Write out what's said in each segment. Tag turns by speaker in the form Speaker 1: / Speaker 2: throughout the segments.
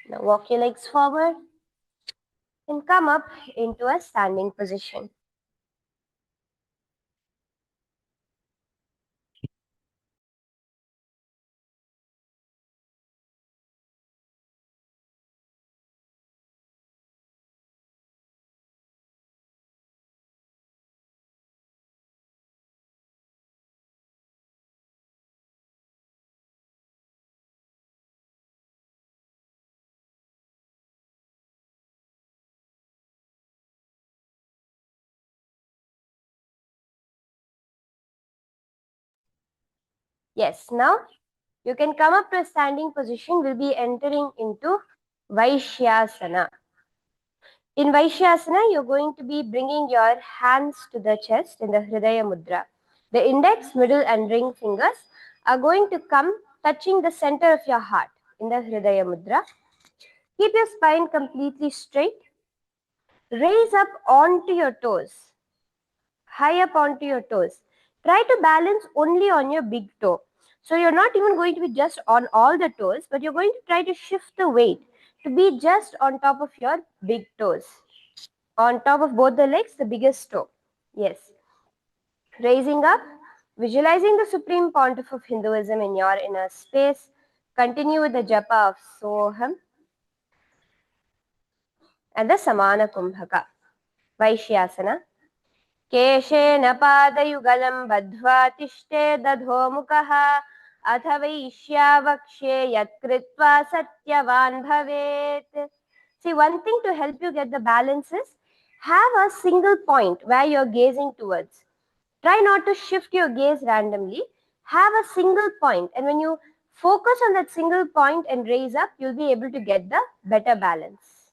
Speaker 1: Now walk your legs forward and come up into a standing position. Yes, now you can come up to a standing position. We'll be entering into Vaishyasana. In Vaishyasana, you're going to be bringing your hands to the chest in the Hridaya Mudra. The index, middle, and ring fingers are going to come touching the center of your heart in the Hridaya Mudra. Keep your spine completely straight. Raise up onto your toes, high up onto your toes. Try to balance only on your big toe. So you're not even going to be just on all the toes, but you're going to try to shift the weight to be just on top of your big toes. On top of both the legs, the biggest toe. Yes. Raising up, visualizing the supreme pontiff of Hinduism in your inner space. Continue with the japa of Soham and the Samana Kumbhaka. Vaishyasana. केशेन पादयुगलं बद्ध्वा तिष्ठे दधोमुखः अथ वैश्यावक्ष्ये यत्कृत्वा सत्यवान् भवेत्. See, one thing to help you get the balance is have a single point where you're gazing towards. Try not to shift your gaze randomly. Have a single point, and when you focus on that single point and raise up, you'll be able to get the better balance.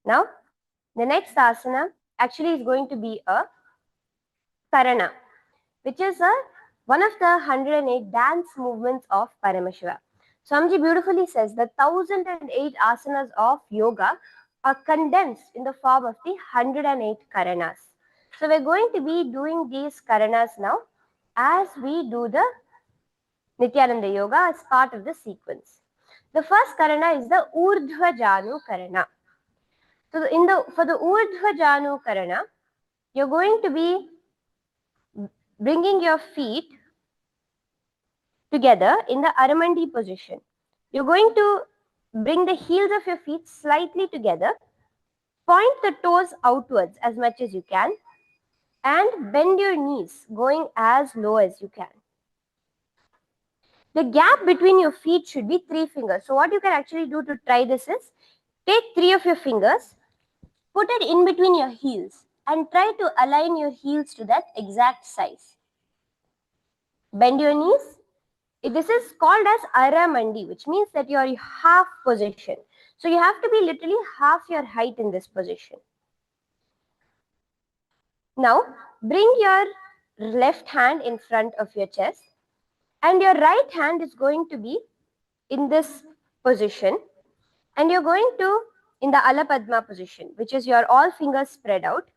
Speaker 1: Now, the next asana actually is going to be a Karana, which is one of the 108 dance movements of Paramashiva. Swamiji beautifully says the 1008 asanas of yoga are condensed in the form of the 108 Karanas. So we're going to be doing these Karanas now as we do the Nithyananda Yoga as part of the sequence. The first Karana is the Urdhva Janu Karana. So for the Urdhva Janu Karana, you're going to be bringing your feet together in the Aramandi position. You're going to bring the heels of your feet slightly together, point the toes outwards as much as you can, and bend your knees going as low as you can. The gap between your feet should be 3 fingers. So what you can actually do to try this is take 3 of your fingers, put it in between your heels, and try to align your heels to that exact size. Bend your knees. This is called as Aramandi, which means that you are half position. So you have to be literally half your height in this position. Now, bring your left hand in front of your chest, and your right hand is going to be in this position, and you're going to in the Alapadma position, which is your all fingers spread out.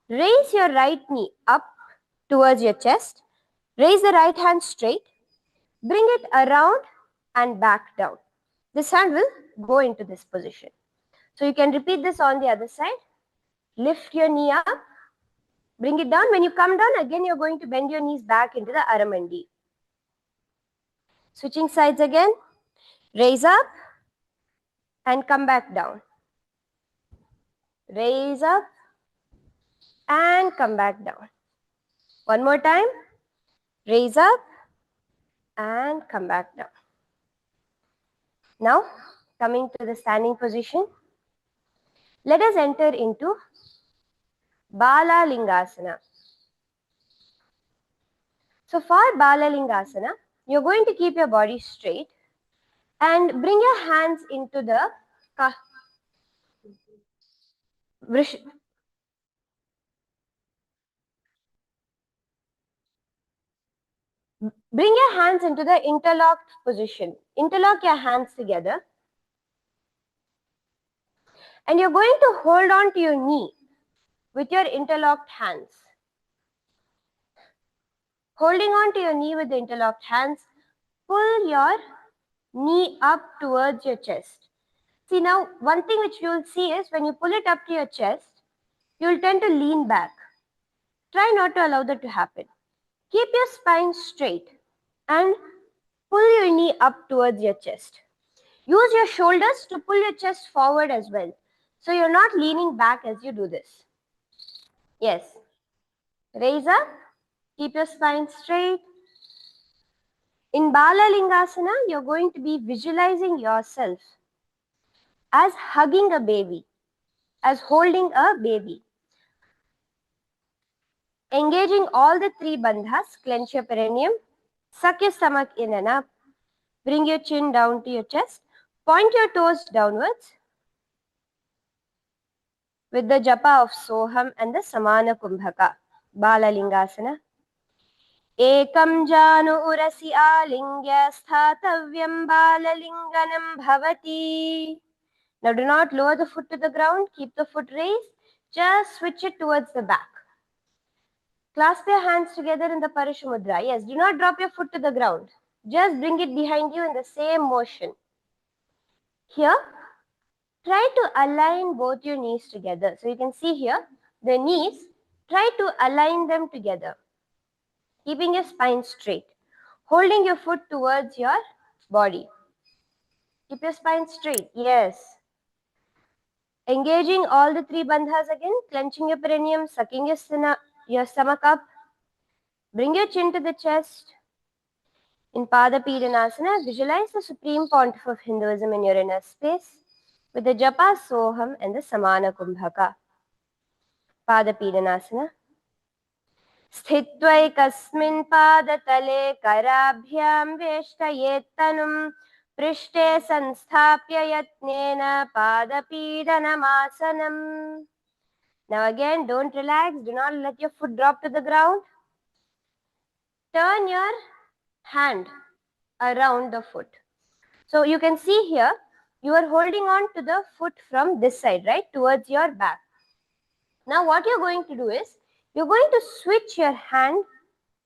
Speaker 1: Raise your right knee up towards your chest. Raise the right hand straight. Bring it around and back down. This hand will go into this position. So you can repeat this on the other side. Lift your knee up. Bring it down. When you come down, again, you're going to bend your knees back into the Aramandi. Switching sides again. Raise up and come back down. Raise up and come back down. One more time. Raise up and come back down. Now, coming to the standing position, let us enter into Bala Lingasana. So for Bala Lingasana, you're going to keep your body straight and bring your hands into the bring your hands into the interlocked position. Interlock your hands together. And you're going to hold on to your knee with your interlocked hands. Holding on to your knee with the interlocked hands, pull your knee up towards your chest. See now, one thing which you'll see is when you pull it up to your chest, you'll tend to lean back. Try not to allow that to happen. Keep your spine straight and pull your knee up towards your chest. Use your shoulders to pull your chest forward as well. So you're not leaning back as you do this. Yes. Raise up. Keep your spine straight. In Bala Lingasana, you're going to be visualizing yourself as hugging a baby, as holding a baby. Engaging all the three bandhas, clench your perineum, suck your stomach in and up, bring your chin down to your chest, point your toes downwards with the japa of Soham and the Samana Kumbhaka, Bala Lingasana. Ekam janu urasi alingya sthathavyam balalinganam bhavati. Now do not lower the foot to the ground, keep the foot raised, just switch it towards the back. Clasp your hands together in the Parashamudra. Yes, do not drop your foot to the ground. Just bring it behind you in the same motion. Here, try to align both your knees together. So you can see here, the knees, try to align them together. Keeping your spine straight. Holding your foot towards your body. Keep your spine straight. Yes. Engaging all the three bandhas again. Clenching your perineum, sucking your stomach up. Bring your chin to the chest. In Pada Pidhanasana, visualize the supreme pontiff of Hinduism in your inner space with the japa Soham and the Samana Kumbhaka. Pada Pidhanasana. स्थित्वैकस्मिन् पादतले कराभ्यां वेष्टयेत् तनुं पृष्ठे संस्थाप्य यत्नेन पादपीडनमासनम्. Now again, don't relax. Do not let your foot drop to the ground. Turn your hand around the foot. So you can see here, you are holding on to the foot from this side, right, towards your back. Now what you're going to do is, you're going to switch your hand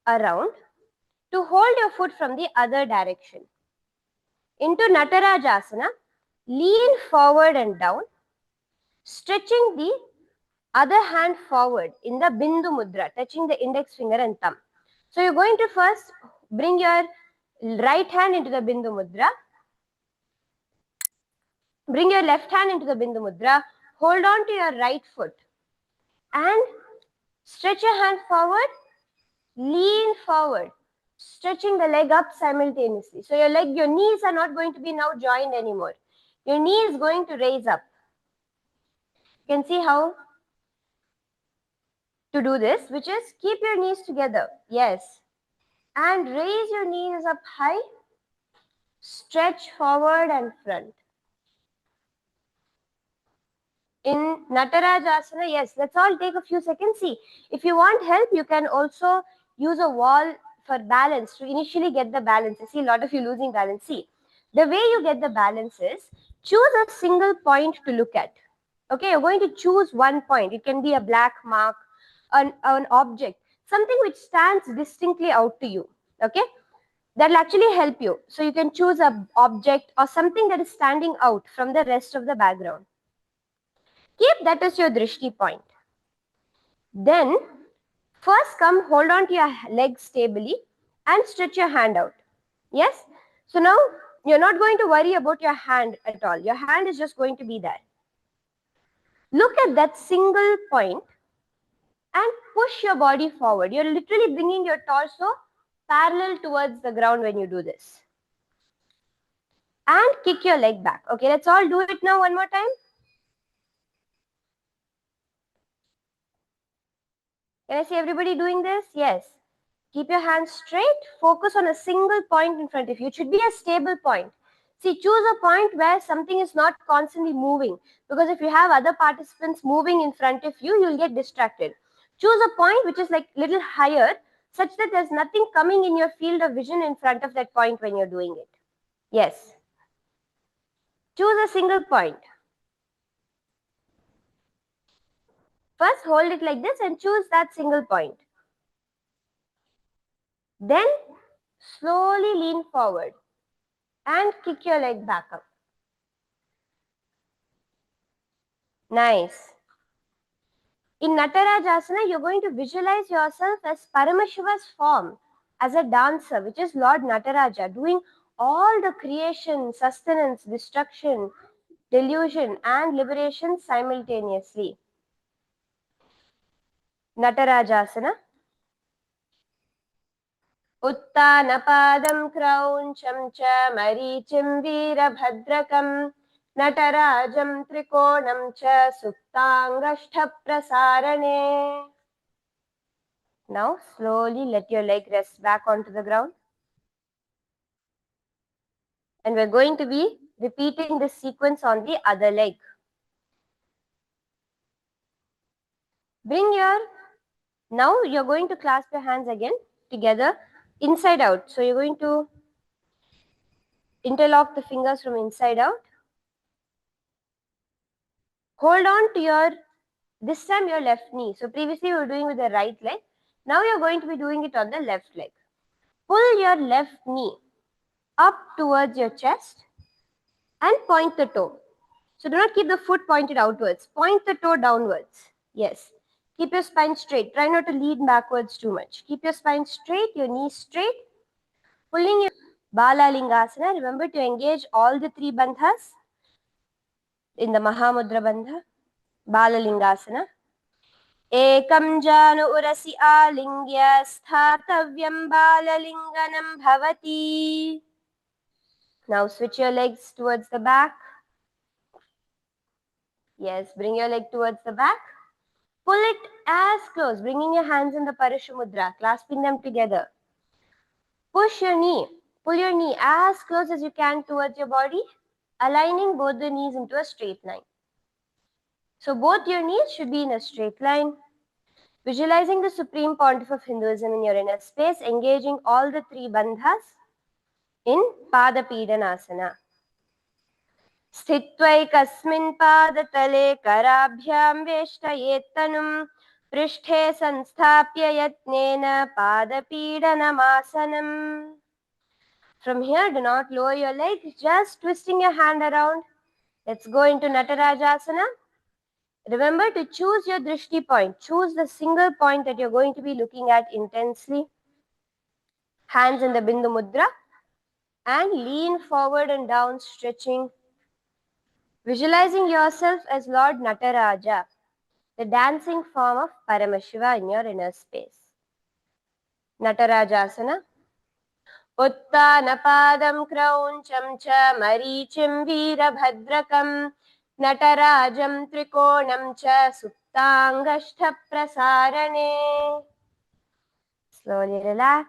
Speaker 1: around to hold your foot from the other direction. Into Natarajasana, lean forward and down, stretching the other hand forward in the Bindu Mudra, touching the index finger and thumb. So you're going to first bring your right hand into the Bindu Mudra, bring your left hand into the Bindu Mudra, hold on to your right foot and stretch your hand forward, lean forward, stretching the leg up simultaneously. So your knees are not going to be now joined anymore. Your knee is going to raise up. You can see how to do this, which is keep your knees together. Yes. And raise your knees up high, stretch forward and front. In Natarajasana, yes, let's all take a few seconds. See, if you want help, you can also use a wall for balance to initially get the balance. You see a lot of you losing balance. See, the way you get the balance is choose a single point to look at. Okay, you're going to choose one point. It can be a black mark, an object, something which stands distinctly out to you. Okay, that will actually help you. So you can choose an object or something that is standing out from the rest of the background. Keep that as your drishti point. Then, first come hold on to your leg stably and stretch your hand out. Yes? So now, you're not going to worry about your hand at all. Your hand is just going to be there. Look at that single point and push your body forward. You're literally bringing your torso parallel towards the ground when you do this. And kick your leg back. Okay, let's all do it now one more time. Can I see everybody doing this? Yes. Keep your hands straight. Focus on a single point in front of you. It should be a stable point. See, choose a point where something is not constantly moving. Because if you have other participants moving in front of you, you'll get distracted. Choose a point which is like a little higher, such that there's nothing coming in your field of vision in front of that point when you're doing it. Yes. Choose a single point. First, hold it like this and choose that single point. Then, slowly lean forward And kick your leg back up. Nice. In Natarajasana, you're going to visualize yourself as Paramashiva's form, as a dancer, which is Lord Nataraja, doing all the creation, sustenance, destruction, delusion, and liberation simultaneously. Natarajasana. उत्तानपादं क्रौञ्चं च मरीचिं वीरभद्रकं नटराजं त्रिकोणं च सुप्ताङ्गष्ठप्रसारणे. Now slowly let your leg rest back onto the ground. And we're going to be repeating this sequence on the other leg. Now you're going to clasp your hands again together inside out. So you're going to interlock the fingers from inside out. Hold on to this time your left knee. So previously you were doing with the right leg. Now you're going to be doing it on the left leg. Pull your left knee up towards your chest and point the toe. So do not keep the foot pointed outwards. Point the toe downwards. Yes. Keep your spine straight. Try not to lean backwards too much. Keep your spine straight, your knees straight. Pulling your Bala Lingasana. Remember to engage all the three bandhas in the Mahamudra Bandha. Bala Lingasana. Ekam janu urasi alingya sthartavyam balalinganam bhavati. Now switch your legs towards the back. Yes, bring your leg towards the back. Pull it as close, bringing your hands in the Parashamudra, clasping them together. Pull your knee as close as you can towards your body, aligning both the knees into a straight line. So both your knees should be in a straight line. Visualizing the Supreme Pontiff of Hinduism in your inner space, engaging all the three bandhas in Padapidanasana. स्थित्वैकस्मिन् पादतले कराभ्यां वेष्टयेत्तनुं पृष्ठे संस्थाप्य यत्नेन पादपीडनमासनम्. From here, do not lower your legs, just twisting your hand around. Let's go into Natarajasana. Remember to choose your drishti point. Choose the single point that you're going to be looking at intensely. Hands in the Bindu Mudra and lean forward and down, stretching. Visualizing yourself as Lord Nataraja, the dancing form of Paramashiva in your inner space. Natarajasana. Uttanapadam krauncham cha marichim veerabhadrakam Natarajam trikonam cha suptangashta prasarane. Slowly relax.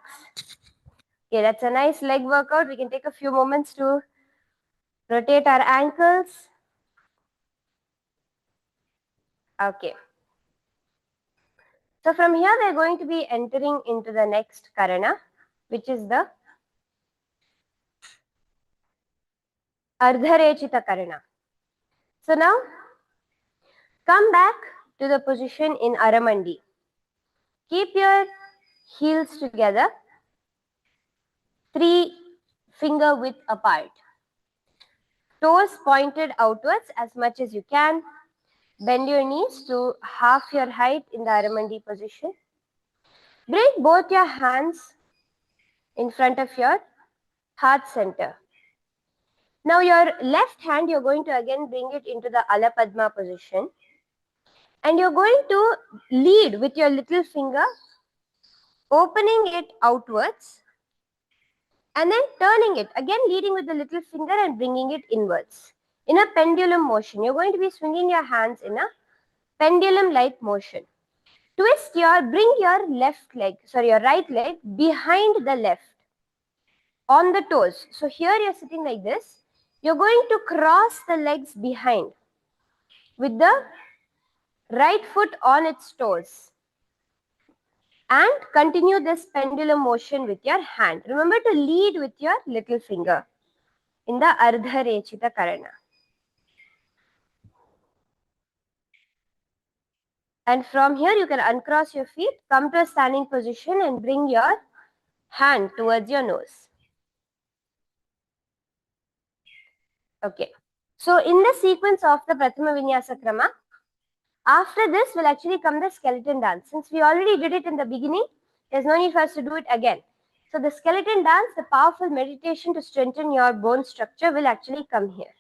Speaker 1: Okay, that's a nice leg workout. We can take a few moments to rotate our ankles. Okay. So from here, we're going to be entering into the next karana, which is the Ardharechita karana. So now, come back to the position in Aramandi. Keep your heels together, 3 finger width apart. Toes pointed outwards as much as you can. Bend your knees to half your height in the Aramandi position. Bring both your hands in front of your heart center. Now your left hand, you're going to again bring it into the Alapadma position. And you're going to lead with your little finger, opening it outwards. And then turning it, again leading with the little finger and bringing it inwards. In a pendulum motion, you're going to be swinging your hands in a pendulum-like motion. Bring your your right leg behind the left on the toes. So here you're sitting like this. You're going to cross the legs behind with the right foot on its toes. And continue this pendulum motion with your hand. Remember to lead with your little finger in the Ardharechita karana. And from here, you can uncross your feet, come to a standing position and bring your hand towards your nose. Okay. So in the sequence of the Prathama Vinyasa Krama, after this will actually come the skeleton dance. Since we already did it in the beginning, there's no need for us to do it again. So the skeleton dance, the powerful meditation to strengthen your bone structure will actually come here.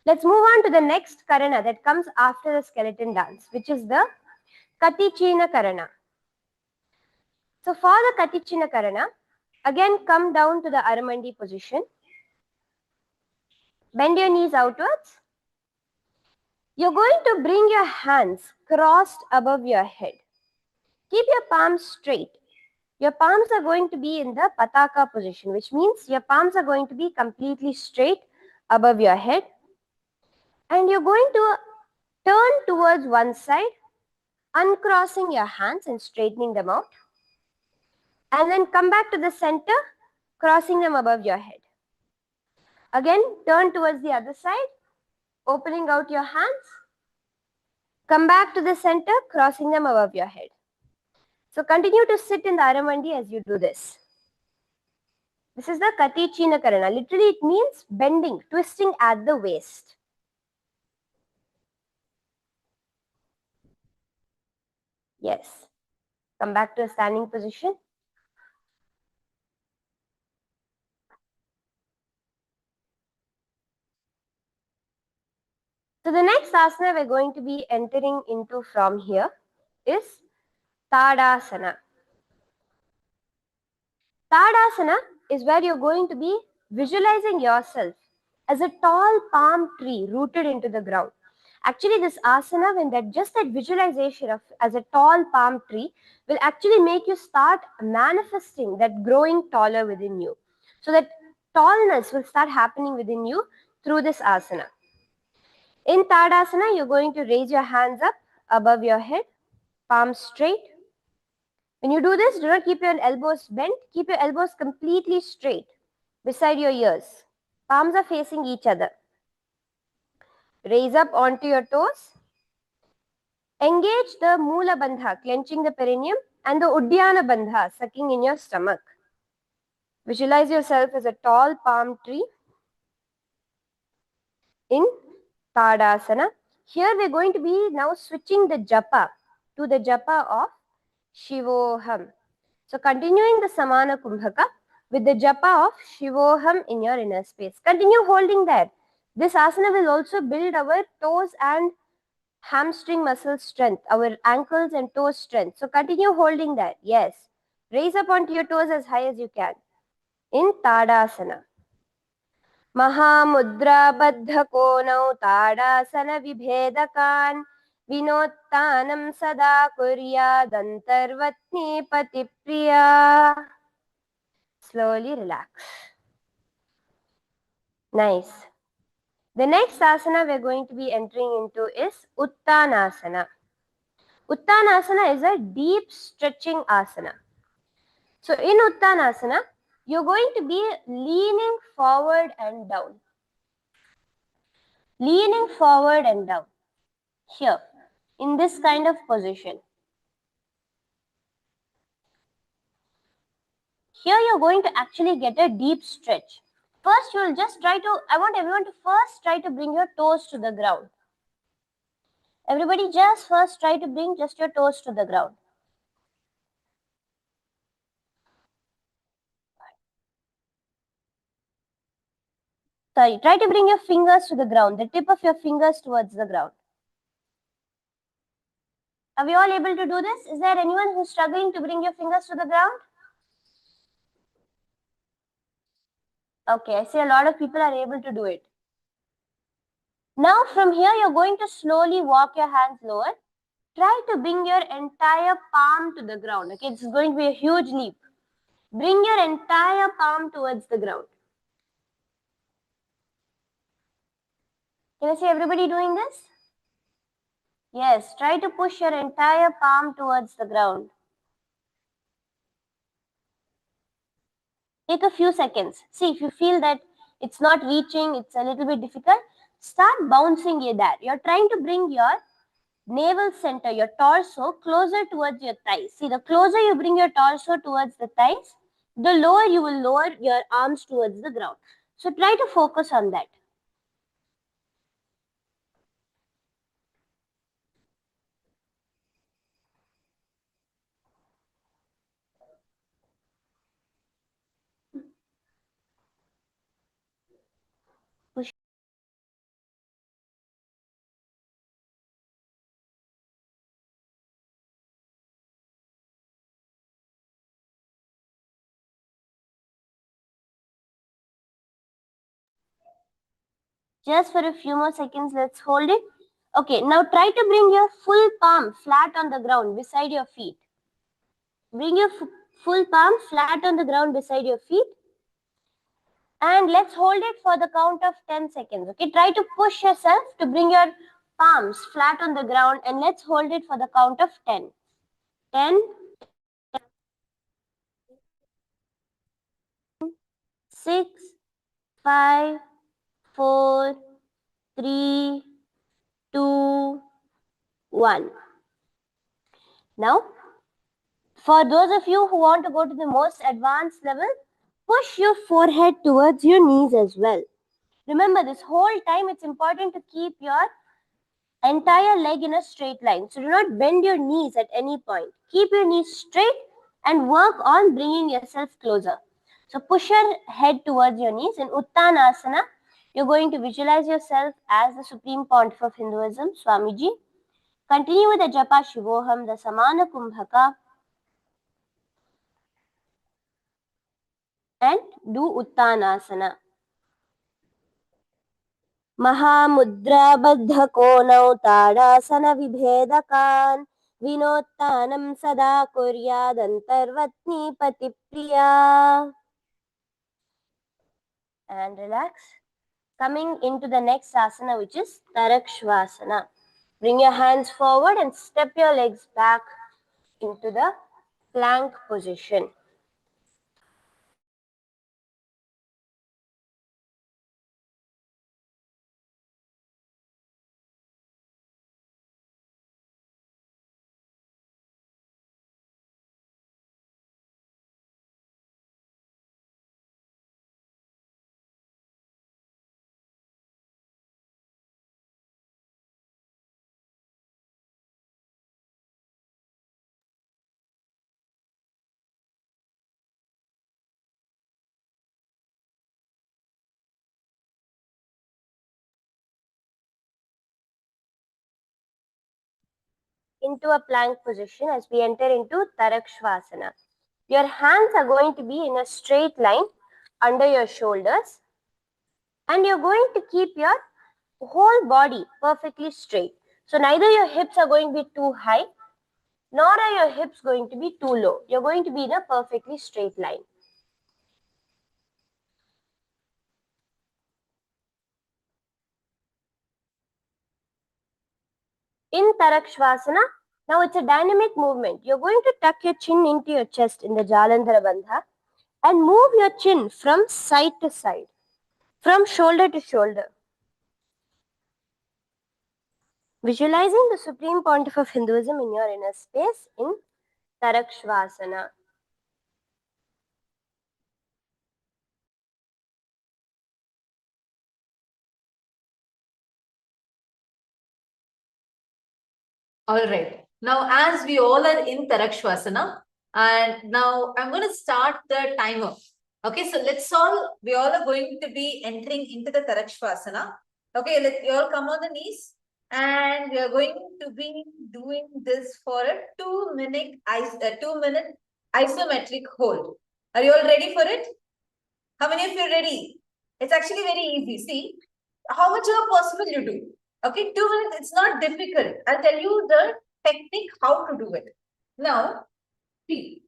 Speaker 1: Let's move on to the next Karana that comes after the skeleton dance, which is the Katichina Karana. So for the Katichina Karana, again come down to the Aramandi position. Bend your knees outwards. You're going to bring your hands crossed above your head. Keep your palms straight. Your palms are going to be in the Pataka position, which means your palms are going to be completely straight above your head. And you're going to turn towards one side, uncrossing your hands and straightening them out. And then come back to the center, crossing them above your head. Again, turn towards the other side, opening out your hands. Come back to the center, crossing them above your head. So continue to sit in the Aramandi as you do this. This is the Katichina Karana. Literally, it means bending, twisting at the waist. Yes. Come back to a standing position. So the next asana we're going to be entering into from here is Tadasana. Tadasana is where you're going to be visualizing yourself as a tall palm tree rooted into the ground. Actually, this asana, when that visualization of as a tall palm tree will actually make you start manifesting that growing taller within you. So that tallness will start happening within you through this asana. In Tadasana, you're going to raise your hands up above your head, palms straight. When you do this, do not keep your elbows bent. Keep your elbows completely straight beside your ears. Palms are facing each other. Raise up onto your toes. Engage the Mula Bandha, clenching the perineum, and the Uddiyana Bandha, sucking in your stomach. Visualize yourself as a tall palm tree in Tadasana. Here we're going to be now switching the japa to the japa of Shivoham. So continuing the Samana Kumbhaka with the japa of Shivoham in your inner space. Continue holding that. This asana will also build our toes and hamstring muscle strength, our ankles and toes strength. So continue holding that. Yes. Raise up onto your toes as high as you can. In Tadasana. महामुद्राबद्धकोनौ ताडासनविभेदकान् विनोत्तानं सदा कुर्यादन्तर्वत्नीपतिप्रिया. Slowly relax. Nice. The next asana we're going to be entering into is Uttanasana. Uttanasana is a deep stretching asana. So in Uttanasana, you're going to be leaning forward and down. Leaning forward and down. Here, in this kind of position. Here you're going to actually get a deep stretch. First, you'll just I want everyone to first try to bring your toes to the ground. Everybody just first try to bring just your toes to the ground. Sorry, try to bring your fingers to the ground, the tip of your fingers towards the ground. Are we all able to do this? Is there anyone who's struggling to bring your fingers to the ground? Okay, I see a lot of people are able to do it. Now from here, you're going to slowly walk your hands lower. Try to bring your entire palm to the ground. Okay, this is going to be a huge leap. Bring your entire palm towards the ground. Can I see everybody doing this? Yes, try to push your entire palm towards the ground. Take a few seconds. See, if you feel that it's not reaching, it's a little bit difficult, start bouncing it there. You're trying to bring your navel center, your torso, closer towards your thighs. See, the closer you bring your torso towards the thighs, the lower you will lower your arms towards the ground. So try to focus on that. Just for a few more seconds, let's hold it. Okay, now try to bring your full palm flat on the ground beside your feet. Bring your full palm flat on the ground beside your feet. And let's hold it for the count of 10 seconds. Okay, try to push yourself to bring your palms flat on the ground, and let's hold it for the count of 10. 10, 6, 5, 4, 3, 2, 1. Now, for those of you who want to go to the most advanced level, push your forehead towards your knees as well. Remember, this whole time it's important to keep your entire leg in a straight line. So do not bend your knees at any point. Keep your knees straight and work on bringing yourself closer. So push your head towards your knees. In Uttanasana, you're going to visualize yourself as the Supreme Pontiff of Hinduism, Swamiji. Continue with the Japa Shivoham, the Samana Kumbhaka, and do Uttanasana. महामुद्राबद्धकोनौ ताडासनविभेदकान् विनोत्तानं सदा कुर्यादन्तर्वत्नीपतिप्रिया. And relax. Coming into the next asana, which is Tarakshvasana. Bring your hands forward and step your legs back into the plank position. Into a plank position as we enter into Tarakshvasana. Your hands are going to be in a straight line under your shoulders, and you're going to keep your whole body perfectly straight. So neither your hips are going to be too high, nor are your hips going to be too low. You're going to be in a perfectly straight line. In Tarakshvasana, now it's a dynamic movement. You're going to tuck your chin into your chest in the Jalandhara Bandha and move your chin from side to side, from shoulder to shoulder. Visualizing the Supreme Pontiff of Hinduism in your inner space in Tarakshvasana.
Speaker 2: All right. Now, as we all are in Tarakshvasana, and now I'm going to start the timer. Okay, so we all are going to be entering into the Tarakshvasana. Okay, let you all come on the knees. And we are going to be doing this for a 2-minute isometric hold. Are you all ready for it? How many of you are ready? It's actually very easy. See, how much possible you do. Okay, 2 minutes, it's not difficult. I'll tell you the technique how to do it. Now, see,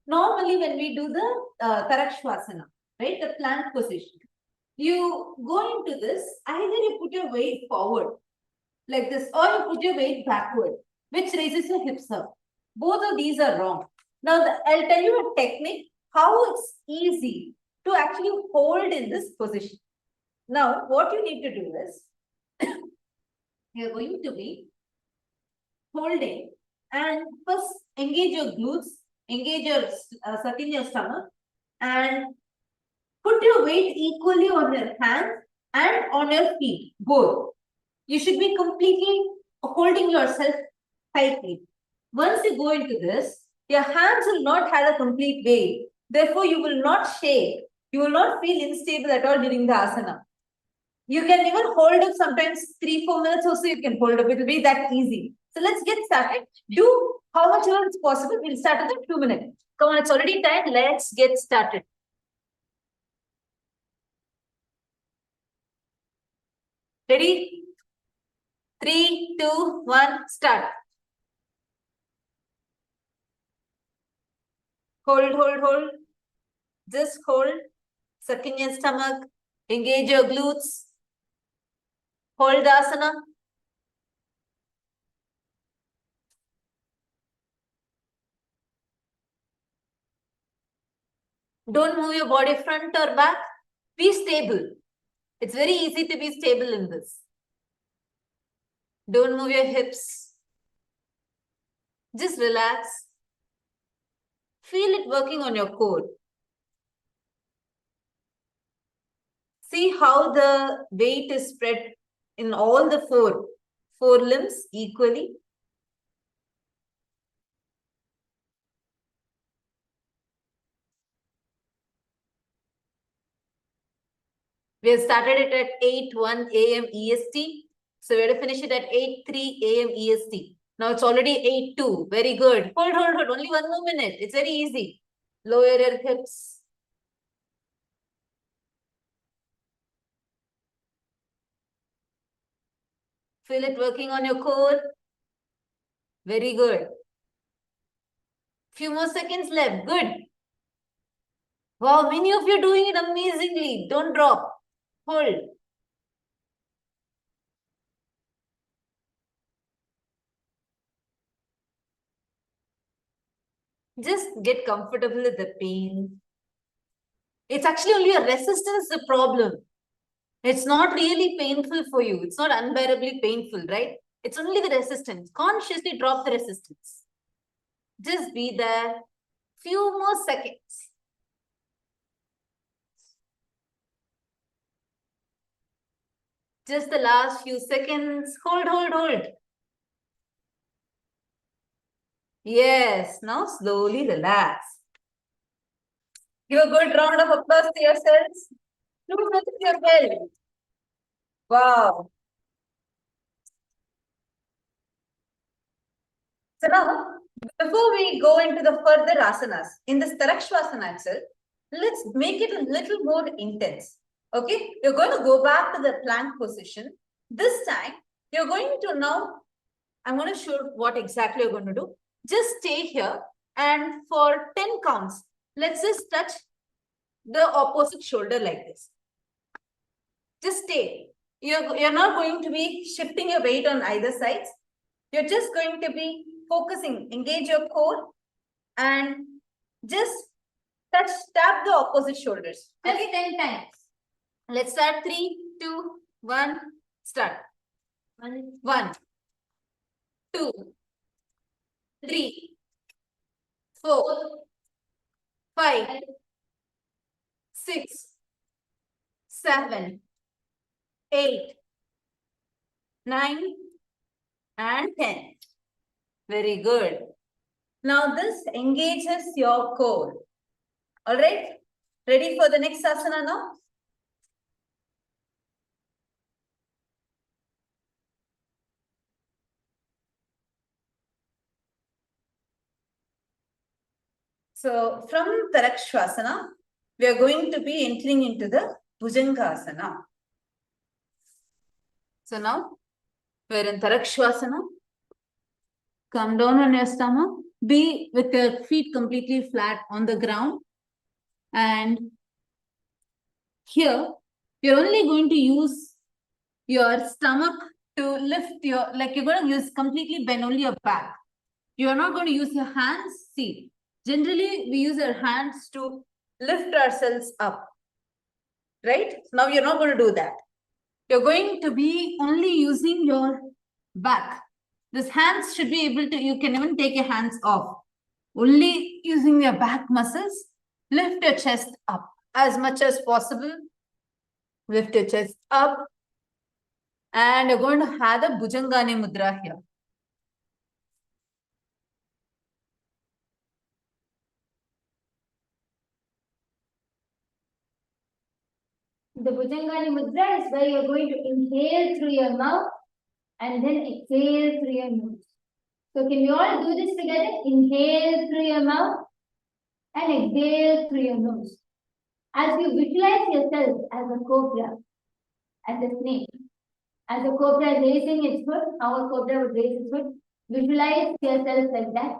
Speaker 2: normally when we do the Tarakshvasana, right, the plank position, you go into this, either you put your weight forward, like this, or you put your weight backward, which raises your hips up. Both of these are wrong. Now, I'll tell you a technique, how it's easy to actually hold in this position. Now, what you need to do is, you're going to be holding and first engage your glutes, engage your suck in your stomach, and put your weight equally on your hands and on your feet, both. You should be completely holding yourself tightly. Once you go into this, your hands will not have a complete weight. Therefore, you will not shake. You will not feel unstable at all during the asana. You can even hold up sometimes 3-4 minutes also you can hold up. It will be that easy. So let's get started. Do how much ever it's possible. We'll start with 2 minutes. Come on, it's already time. Let's get started. Ready? 3, 2, 1, start. Hold, hold, hold. Just hold. Suck in your stomach. Engage your glutes. Hold the asana. Don't move your body front or back. Be stable. It's very easy to be stable in this. Don't move your hips. Just relax. Feel it working on your core. See how the weight is spread in all the four limbs equally. We have started it at 8:01 a.m. EST. So we have to finish it at 8:03 a.m. EST. Now it's already 8:02. Very good. Hold, hold, hold. Only one more minute. It's very easy. Lower your hips. Feel it working on your core. Very good. Few more seconds left. Good. Wow, many of you are doing it amazingly. Don't drop. Hold. Just get comfortable with the pain. It's actually only a resistance the problem. It's not really painful for you. It's not unbearably painful, right? It's only the resistance. Consciously drop the resistance. Just be there. Few more seconds. Just the last few seconds. Hold, hold, hold. Yes. Now slowly relax. Give a good round of applause to yourselves. Do with your well. Wow. So now, before we go into the further asanas, in this Tarakshvasana itself, let's make it a little more intense. Okay, you're going to go back to the plank position. This time, you're going to now, I'm going to show what exactly you're going to do. Just stay here and for 10 counts, let's just touch the opposite shoulder like this. Just stay. You're not going to be shifting your weight on either sides. You're just going to be focusing, engage your core and just tap the opposite shoulders. Just okay? 10 times. Let's start. 3, 2, 1, start. 1, 2, 3, 4, 5, 6, 7, 8, 9, and 10. Very good. Now this engages your core. All right. Ready for the next asana now? So from Tarakshvasana, we are going to be entering into the Bhujangasana. So now we're in Tarakshvasana. Come down on your stomach. Be with your feet completely flat on the ground. And here, you're only going to use your stomach to lift your, like you're going to use completely bend only your back. You're not going to use your hands. See, generally we use our hands to lift ourselves up. Right? Now you're not going to do that. You're going to be only using your back. This hands should be able to, you can even take your hands off. Only using your back muscles, lift your chest up as much as possible. Lift your chest up. And you're going to have the Bhujangani Mudra here. The Bhujangani Mudra is where you're going to inhale through your mouth and then exhale through your nose. So can we all do this together? Inhale through your mouth and exhale through your nose. As you visualize yourself as a cobra, as a snake,
Speaker 3: As a cobra raising its hood, how a cobra would raise its hood. Visualize yourself like that.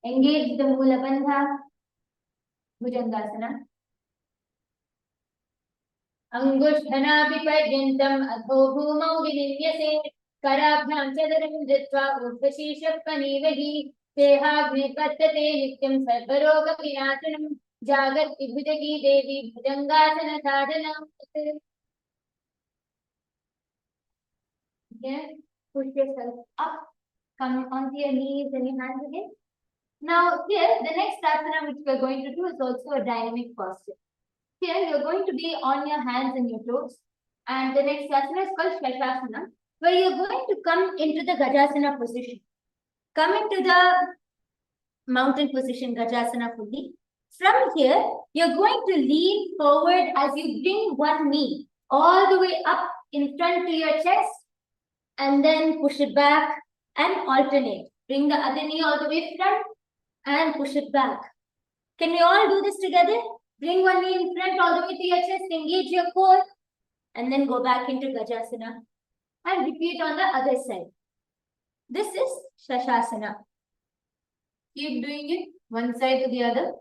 Speaker 3: Engage the Mula Bandha, Bhujangasana. Angushthanapiparyantam adho bhumau vininvyase karabhyam chadaram dhritva urdhashishapanivahi tehagni patyate nityam sarvaroga vinasanam jagat vibhujagi devi bhujangasana sadhanam. Here, push yourself up, come onto your knees and your hands again. Now here, the next asana which we are going to do is also a dynamic posture. Here, you're going to be on your hands and your toes. And the next asana is called Shashasana, where you're going to come into the Gajasana position. Come into the mountain position, Gajasana fully. From here, you're going to lean forward as you bring one knee all the way up in front to your chest, and then push it back and alternate. Bring the other knee all the way front and push it back. Can we all do this together? Bring one knee in front all the way to your chest, engage your core, and then go back into Gajasana. And repeat on the other side. This is Shashasana. Keep doing it, one side to the other.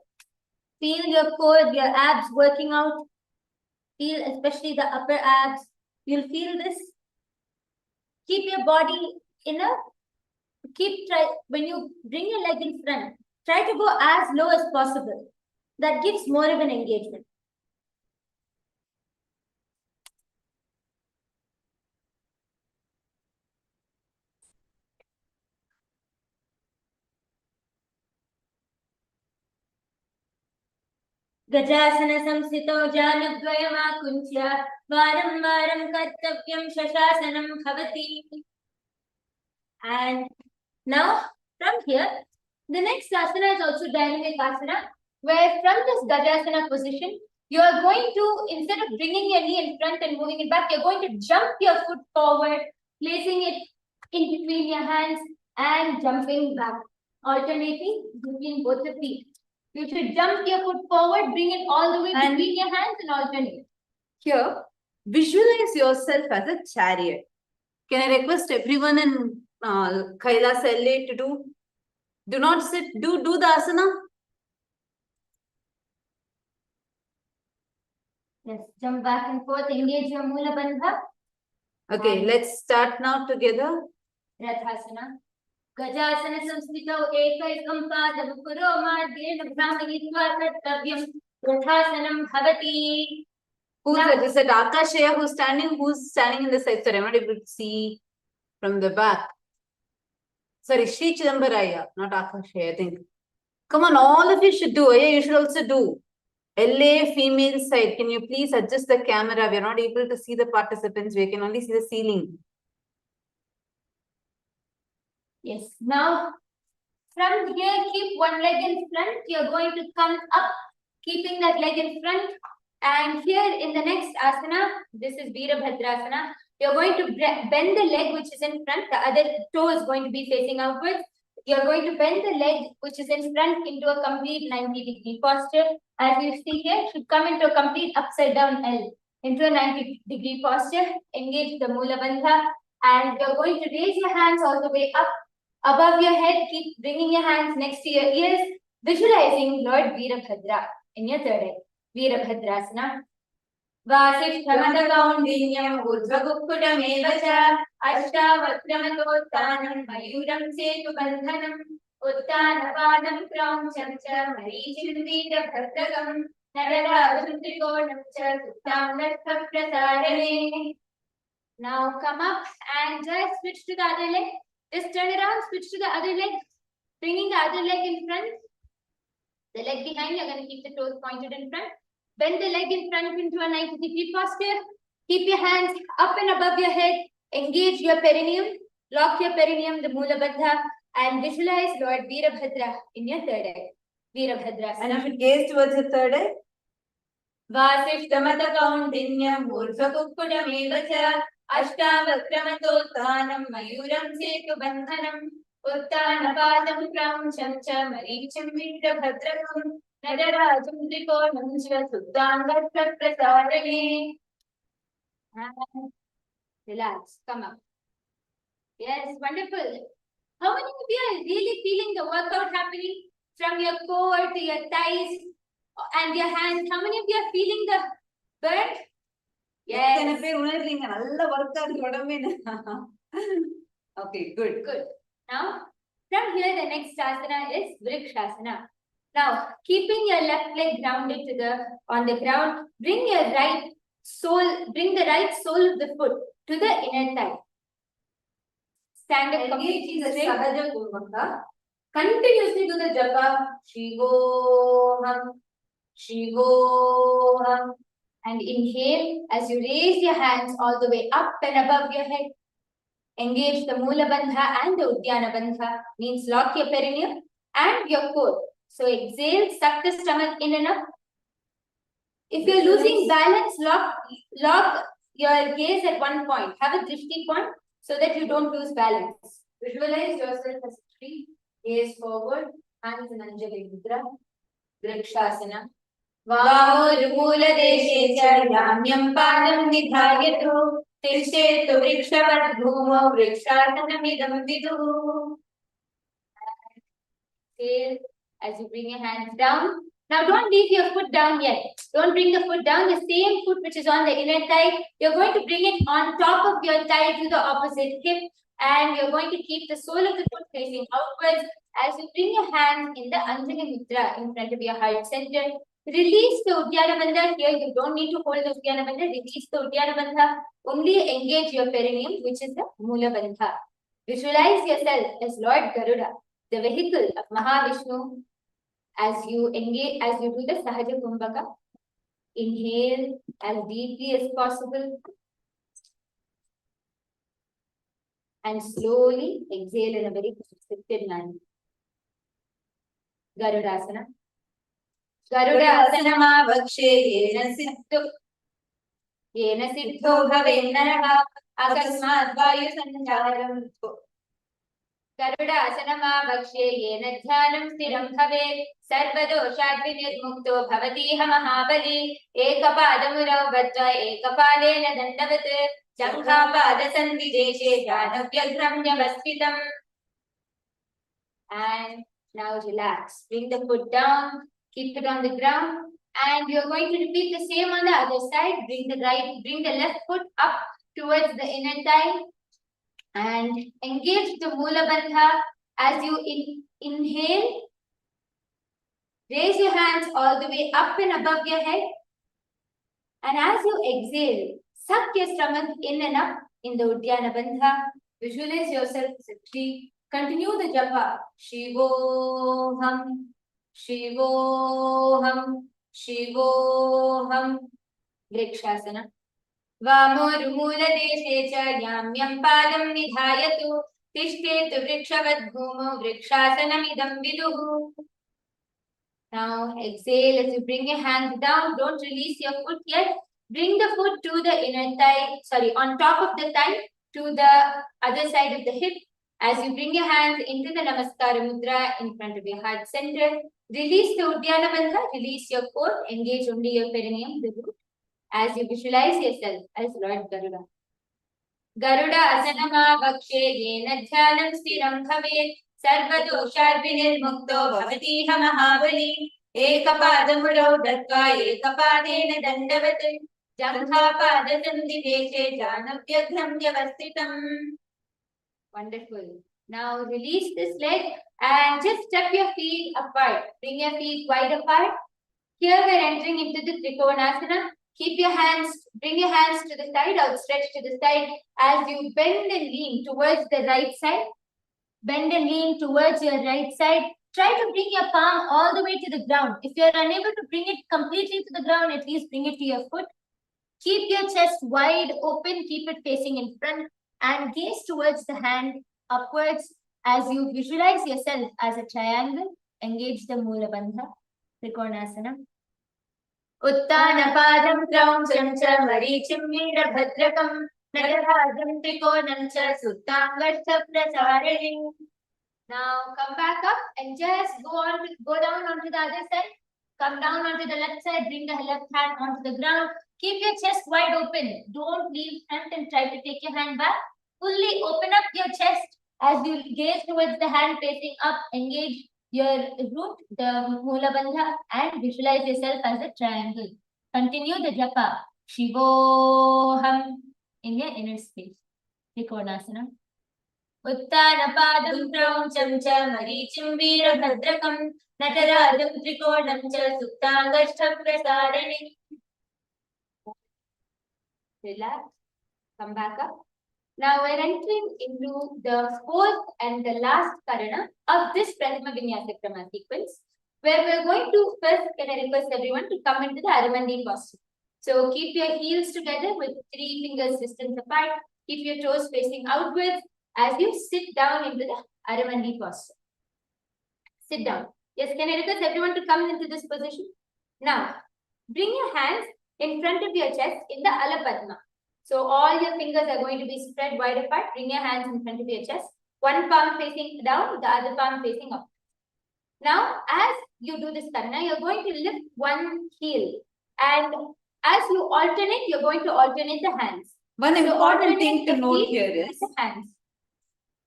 Speaker 3: Feel your core, your abs working out. Feel especially the upper abs. You'll feel this. Keep your body in a, when you bring your leg in front, try to go as low as possible. That gives more of an engagement. Gajasana samsito janadvayamakunchya varam varam kartavyam shashasanam bhavati. And now from here, the next asana is also dynamic asana, where from this Gajasana position, you are going to, instead of bringing your knee in front and moving it back, you're going to jump your foot forward, placing it in between your hands and jumping back, alternating between both the feet. You should jump your foot forward, bring it all the way between your hands and alternate.
Speaker 2: Here, visualize yourself as a chariot. Can I request everyone in Kailasa LA to do? Do not sit, do the asana.
Speaker 3: Yes, jump back and forth, engage your Mula Bandha.
Speaker 2: Okay, let's start now together.
Speaker 3: Rathasana. Gajasana samskrito ekaikam padam puro mardena brahmanitva kartavyam rathasanam bhavati.
Speaker 2: Who's registered? Akashaya, who's standing in the side? Sorry, I'm not able to see from the back. Sorry, Shri Chidambaraya, not Akashaya, I think. Come on, all of you should do. Yeah, you should also do. LA female side. Can you please adjust the camera? We're not able to see the participants. We can only see the ceiling.
Speaker 3: Yes. Now, from here, keep one leg in front. You're going to come up, keeping that leg in front. And here in the next asana, this is Virabhadrasana. You're going to bend the leg which is in front. The other toe is going to be facing outwards. You're going to bend the leg which is in front into a complete 90-degree posture. As you see here, it should come into a complete upside down L, into a 90-degree posture. Engage the Mula Bandha. And you're going to raise your hands all the way up above your head. Keep bringing your hands next to your ears, visualizing Lord Virabhadra in your third eye. Virabhadrasana. Vasishthamatakaundinyam urdhvagukkudamevacha ashtavakramatotthanam mayuram setu bandhanam uttanapadam krauncham cha marichim virabhadrakam nadarajam trikonam cha suttam prasarane. Now come up and just switch to the other leg. Just turn around, switch to the other leg, bringing the other leg in front. The leg behind, you're going to keep the toes pointed in front. Bend the leg in front into a 90-degree posture. Keep your hands up and above your head. Engage your perineum. Lock your perineum, the Mula Bandha, and visualize Lord Virabhadra in your third eye. Virabhadrasana.
Speaker 2: And you should gaze towards your third eye.
Speaker 3: Vasishthamatakaundinyam urdhvagukkudamevacha ashtavakramatotthanam mayuram setu bandhanam uttanapadam krauncham cha marichim virabhadrakam nadarajam trikonam cha suddhangatva prasarane. Relax. Come up. Yes, wonderful. How many of you are really feeling the workout happening from your core to your thighs and your hands? How many of you are feeling the burn? Yes.
Speaker 2: Okay, good.
Speaker 3: Good. Now, from here, the next asana is Vrikshasana. Now, keeping your left leg grounded on the ground, bring the right sole of the foot to the inner thigh. Stand up completely straight. Continuously do the japa. Shivoham, Shivoham. And inhale as you raise your hands all the way up and above your head. Engage the Mula Bandha and the Uddiyana Bandha, means lock your perineum and your core. So exhale, suck the stomach in and up. If you're losing balance, lock your gaze at one point. Have a drishti point so that you don't lose balance. Visualize yourself as a tree, gaze forward, hands in Anjali Mudra, Vrikshasana. Vamurmooladeshe cha yamyam padam nidhayatu Tishchetu vrikshavat bhumo vrikshasanamidam viduh. Exhale as you bring your hands down. Now don't leave your foot down yet. Don't bring the foot down. The same foot which is on the inner thigh, you're going to bring it on top of your thigh to the opposite hip. And you're going to keep the sole of the foot facing outwards as you bring your hands in the Anjali Mudra in front of your heart center. Release the Uddiyana Bandha. Here you don't need to hold the Uddiyana Bandha. Release the Uddiyana Bandha. Only engage your perineum, which is the Mula Bandha. Visualize yourself as Lord Garuda, the vehicle of Mahavishnu, as you engage, as you do the Sahaja Kumbhaka. Inhale as deeply as possible. And slowly exhale in a very constricted manner. Garudasana. Garudasana vakshe yena siddho bhaven naraha akasmat vayu sancharam. Garudasana vakshe yena dhyanam stiram bhavet sarvadoshat vinirmukto bhavatiha mahabali ekapadamurau vatva ekapalena dandavat Janghapada sandideshe janavyagram nyavasthitam. And now relax. Bring the foot down. Keep it on the ground. And you're going to repeat the same on the other side. Bring the left foot up towards the inner thigh. And engage the Mula Bandha. As you inhale, raise your hands all the way up and above your head. And as you exhale, suck your stomach in and up in the Uddiyana Bandha. Visualize yourself as a tree. Continue the japa. Shivoham, Shivoham, Shivoham. Vrikshasana. Vamurmooladeshe cha yamyam padam nidhayatu Tishchetu vrikshavat bhumo vrikshasanamidam viduh. Now exhale as you bring your hands down. Don't release your foot yet. Bring the foot to the inner thigh, on top of the thigh to the other side of the hip. As you bring your hands into the Namaskara Mudra in front of your heart center, release the Uddiyana Bandha, release your core, engage only your perineum, the root, as you visualize yourself as Lord Garuda. Garuda asanama vakshe yena dhyanam stiram bhavet sarvadoshat vinirmukto bhavatiha mahabali ekapadamurau dattva ekapadena dandavat Janghapada sandideshe janavyagram nyavasthitam. Wonderful. Now release this leg and just step your feet apart. Bring your feet wide apart. Here we're entering into the Trikonasana. Keep your hands, bring your hands to the side, outstretched to the side as you bend and lean towards the right side. Bend and lean towards your right side. Try to bring your palm all the way to the ground. If you're unable to bring it completely to the ground, at least bring it to your foot. Keep your chest wide open, keep it facing in front and gaze towards the hand upwards as you visualize yourself as a triangle. Engage the Mula Bandha, Trikonasana. Uttana padam trauncham cha marichim mira bhadrakam nagarajam trikonam cha suttam vartha prasarini. Now come back up and just go down onto the other side. Come down onto the left side, bring the left hand onto the ground. Keep your chest wide open. Don't leave front and try to take your hand back. Fully open up your chest as you gaze towards the hand facing up. Engage your root, the Mula Bandha, and visualize yourself as a triangle. Continue the japa. Shivoham in your inner space. Trikonasana. Uttanapadam Praucham cha Marichim Veerabhadrakam Nataradam Trikonam cha Suktangashtam Prasarani. Relax. Come back up. Now we're entering into the fourth and the last karana of this Prathama Vinyasa Krama sequence, where we're going to first, can I request everyone to come into the Aramandi posture. So keep your heels together with 3 fingers distance apart. Keep your toes facing outwards as you sit down into the Aramandi posture. Sit down. Yes, can I request everyone to come into this position? Now, bring your hands in front of your chest in the Alapadma. So all your fingers are going to be spread wide apart. Bring your hands in front of your chest. One palm facing down, the other palm facing up. Now, as you do this karana, you're going to lift one heel. And as you alternate, you're going to alternate the hands.
Speaker 2: One important thing to note here is,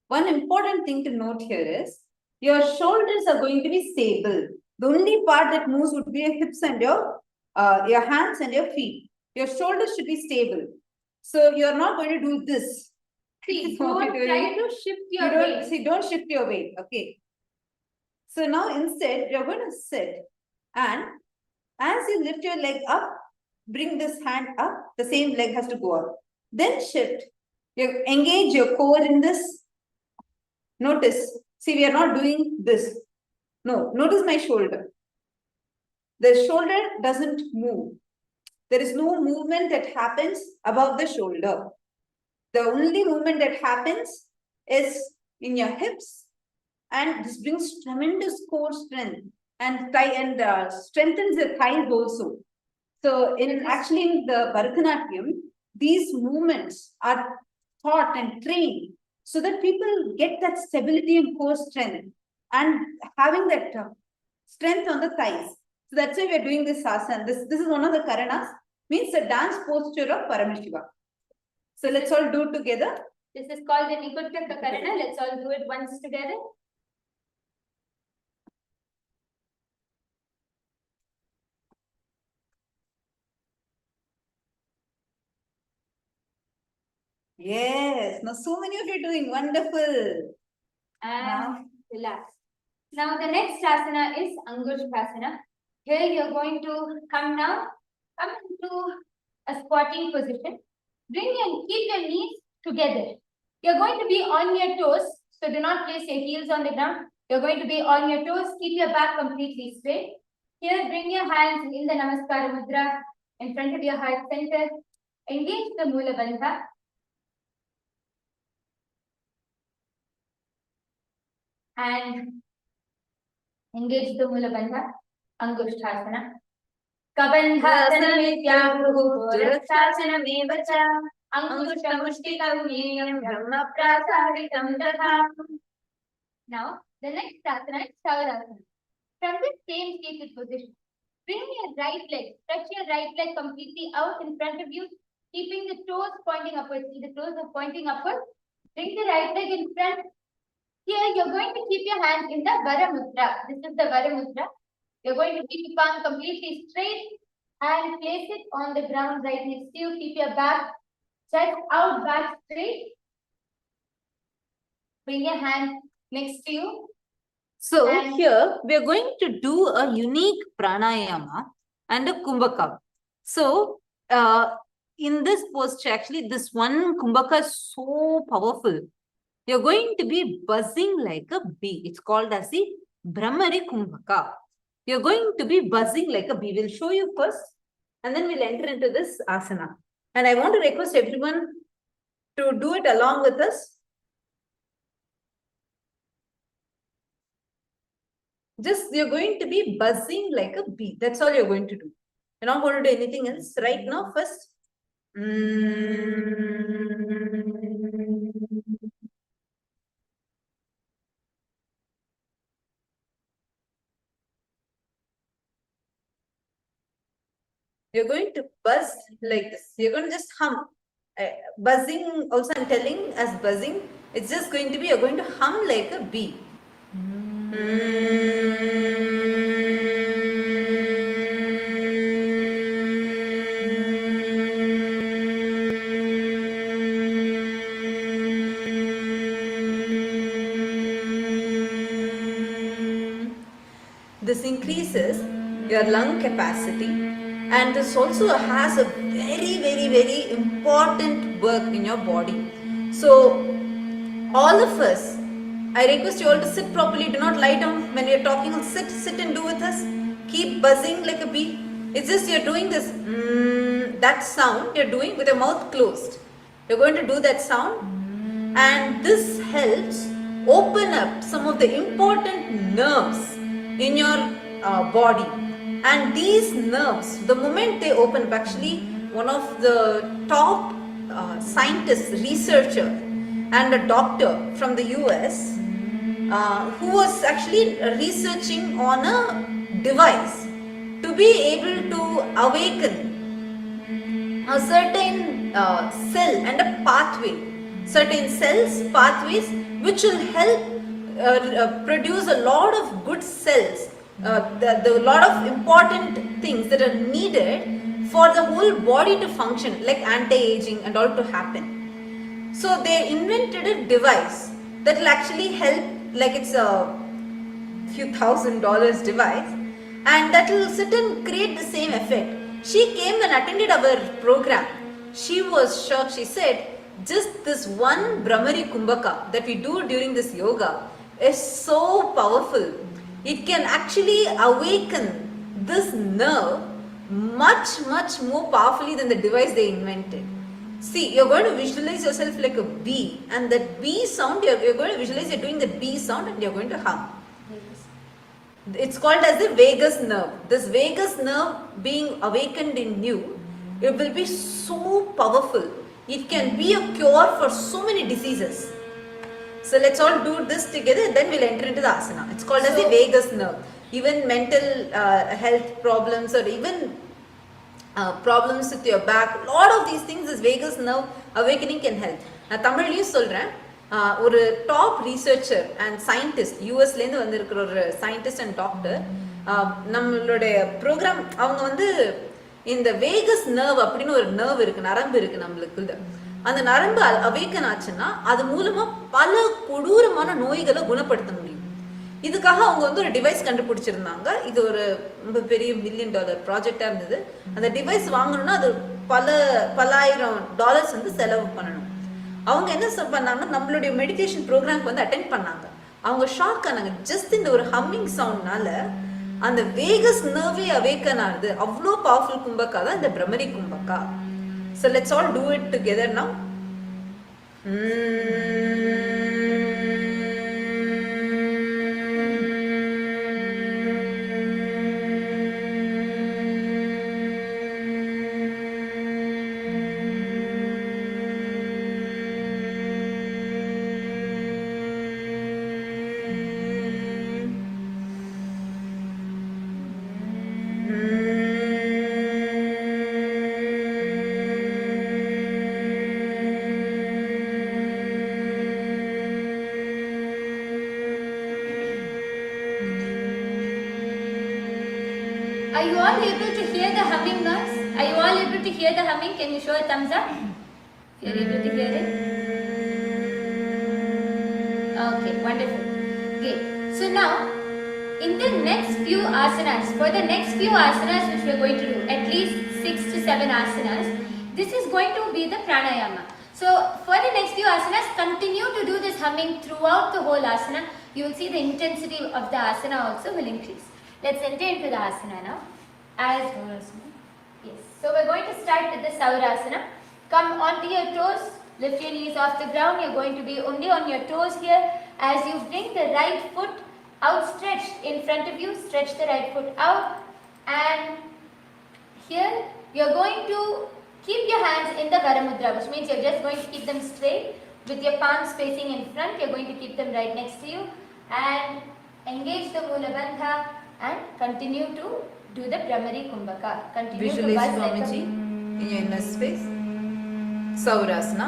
Speaker 3: One
Speaker 2: important thing to note here is, your shoulders are going to be stable. The only part that moves would be your hips and your hands and your feet. Your shoulders should be stable. So you're not going to do this.
Speaker 3: See, don't try to shift your weight.
Speaker 2: See, don't shift your weight. Okay. So now instead, you're going to sit, and as you lift your leg up, bring this hand up, the same leg has to go up. Then shift. You engage your core in this. Notice, see, we are not doing this. No, notice my shoulder. The shoulder doesn't move. There is no movement that happens above the shoulder. The only movement that happens is in your hips, and this brings tremendous core strength and strengthens the thighs also. So in the Bharatanatyam, these movements are taught and trained so that people get that stability and core strength and having that strength on the thighs. So that's why we are doing this asana. This is one of the karanas, means the dance posture of Paramashiva. So let's all do it together.
Speaker 3: This is called the Nikuttaka Karana. Let's all do it once together.
Speaker 2: Yes. Now so many of you are doing wonderful.
Speaker 3: And now, relax. Now the next asana is Angushthasana. Here you're going to come into a squatting position. Keep your knees together. You're going to be on your toes, so do not place your heels on the ground. You're going to be on your toes. Keep your back completely straight. Here, bring your hands in the Namaskara Mudra in front of your heart center. Engage the Mula Bandha. And engage the Mula Bandha, Angushthasana. Kabandhasana Durasthasana Mevacha Angushtamushtikam Brahma Prasaditam Tatha. Now, the next asana is Savarasana. From this same seated position, bring your right leg, stretch your right leg completely out in front of you, keeping the toes pointing upwards. See, the toes are pointing upwards. Bring the right leg in front. Here, you're going to keep your hands in the Vara Mudra. This is the Vara Mudra. You're going to keep your palm completely straight and place it on the ground right next to you. Keep your back, chest out, back straight. Bring your hand next to you.
Speaker 2: So here we are going to do a unique pranayama and a kumbhaka. So in this posture, actually this one kumbhaka is so powerful. You're going to be buzzing like a bee. It's called as the Brahmari Kumbhaka. You're going to be buzzing like a bee. We'll show you first and then we'll enter into this asana. And I want to request everyone to do it along with us. Just you're going to be buzzing like a bee. That's all you're going to do. You're not going to do anything else right now. First. You're going to buzz like this. You're going to just hum. Buzzing also I'm telling as buzzing. It's just going to be, you're going to hum like a bee. This increases your lung capacity, and this also has a very important work in your body. So all of us, I request you all to sit properly. Do not lie down when you're talking. Sit and do with us. Keep buzzing like a bee. It's just you're doing this that sound you're doing with your mouth closed. You're going to do that sound, and this helps open up some of the important nerves in your body. And these nerves, the moment they open up, actually one of the top scientists, researcher and a doctor from the US who was actually researching on a device to be able to awaken a certain cell and a pathway, certain cells, pathways which will help produce a lot of good cells, the lot of important things that are needed for the whole body to function, like anti-aging and all to happen. So they invented a device that will actually help, like it's a few $1,000s device, and that will sit and create the same effect. She came and attended our program. She was shocked. She said, just this one Brahmari Kumbhaka that we do during this yoga is so powerful. It can actually awaken this nerve much more powerfully than the device they invented. See, you're going to visualize yourself like a bee, and that bee sound, you're going to visualize you're doing that bee sound and you're going to hum. It's called as the vagus nerve. This vagus nerve being awakened in you, it will be so powerful. It can be a cure for so many diseases. So let's all do this together, then we'll enter into the asana. It's called as the vagus nerve. Even mental health problems, or even problems with your back, a lot of these things, this vagus nerve awakening can help. நான் தமிழ்லையும் சொல்கிறேன், ஒரு top researcher and scientist யூஎஸ்லேருந்து வந்திருக்கிற ஒரு scientist and doctor நம்மளுடைய program, அவங்க வந்து இந்த வேகஸ் நர்வ் அப்படின்னு ஒரு நர்வ் இருக்கு, நரம்பு இருக்கு நம்மளுக்குள்ள. அந்த நரம்பு அவேக்கன் ஆச்சுன்னா அது மூலமா பல கொடூரமான நோய்களை குணப்படுத்த முடியும். இதுக்காக அவங்க வந்து ஒரு டிவைஸ் கண்டுபிடிச்சிருந்தாங்க. இது ஒரு ரொம்ப பெரிய $1 மில்லியன் ப்ராஜெக்டா இருந்தது. அந்த டிவைஸ் வாங்கணும்னா அது பலாயிரம் டாலர்ஸ் வந்து செலவு பண்ணணும். அவங்க என்ன பண்ணாங்க, நம்மளுடைய மெடிடேஷன் ப்ரோக்ராம்க்கு வந்து அட்டென்ட் பண்ணாங்க. அவங்க ஷாக் ஆனாங்க. ஜஸ்ட் இந்த ஒரு ஹம்மிங் சவுண்ட்னால அந்த வேகஸ் நர்வே அவேக்கன் ஆகுது. அவ்வளோ பவர்ஃபுல் கும்பக்கா தான் இந்த Bhramari கும்பக்கா. So let's all do it together now.
Speaker 3: Are you all able to hear the humming noise? Are you all able to hear the humming? Can you show a thumbs up? If you're able to hear it. Okay, wonderful. Okay, so now in the next few asanas, for the next few asanas which we are going to do, at least 6 to 7 asanas, this is going to be the pranayama. So for the next few asanas, continue to do this humming throughout the whole asana. You will see the intensity of the asana also will increase. Let's enter into the asana now. Yes. So we're going to start with the Saurasana. Come onto your toes, lift your knees off the ground. You're going to be only on your toes here. As you bring the right foot outstretched in front of you, stretch the right foot out. And here you're going to keep your hands in the Varamudra, which means you're just going to keep them straight with your palms facing in front. You're going to keep them right next to you and engage the Mula Bandha and continue to do the Brahmari Kumbhaka. Continue
Speaker 2: Visualize
Speaker 3: to buzz like a
Speaker 2: Swamiji in your inner space. Saurasana.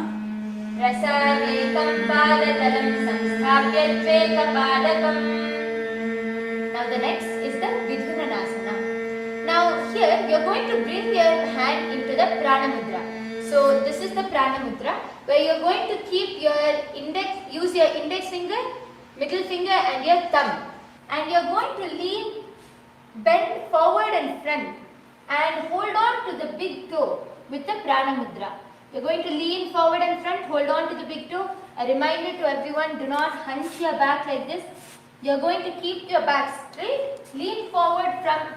Speaker 3: Rasavekam padatalam samsthapya tvekapadakam. Now the next is the Vidhunanasana. Now here you are going to bring your hand into the Prana Mudra. So this is the Prana Mudra where you are going to keep your use your index finger, middle finger and your thumb. And you are going to lean, bend forward and front and hold on to the big toe with the Prana Mudra. You're going to lean forward and front, hold on to the big toe. A reminder to everyone, do not hunch your back like this. You're going to keep your back straight, lean forward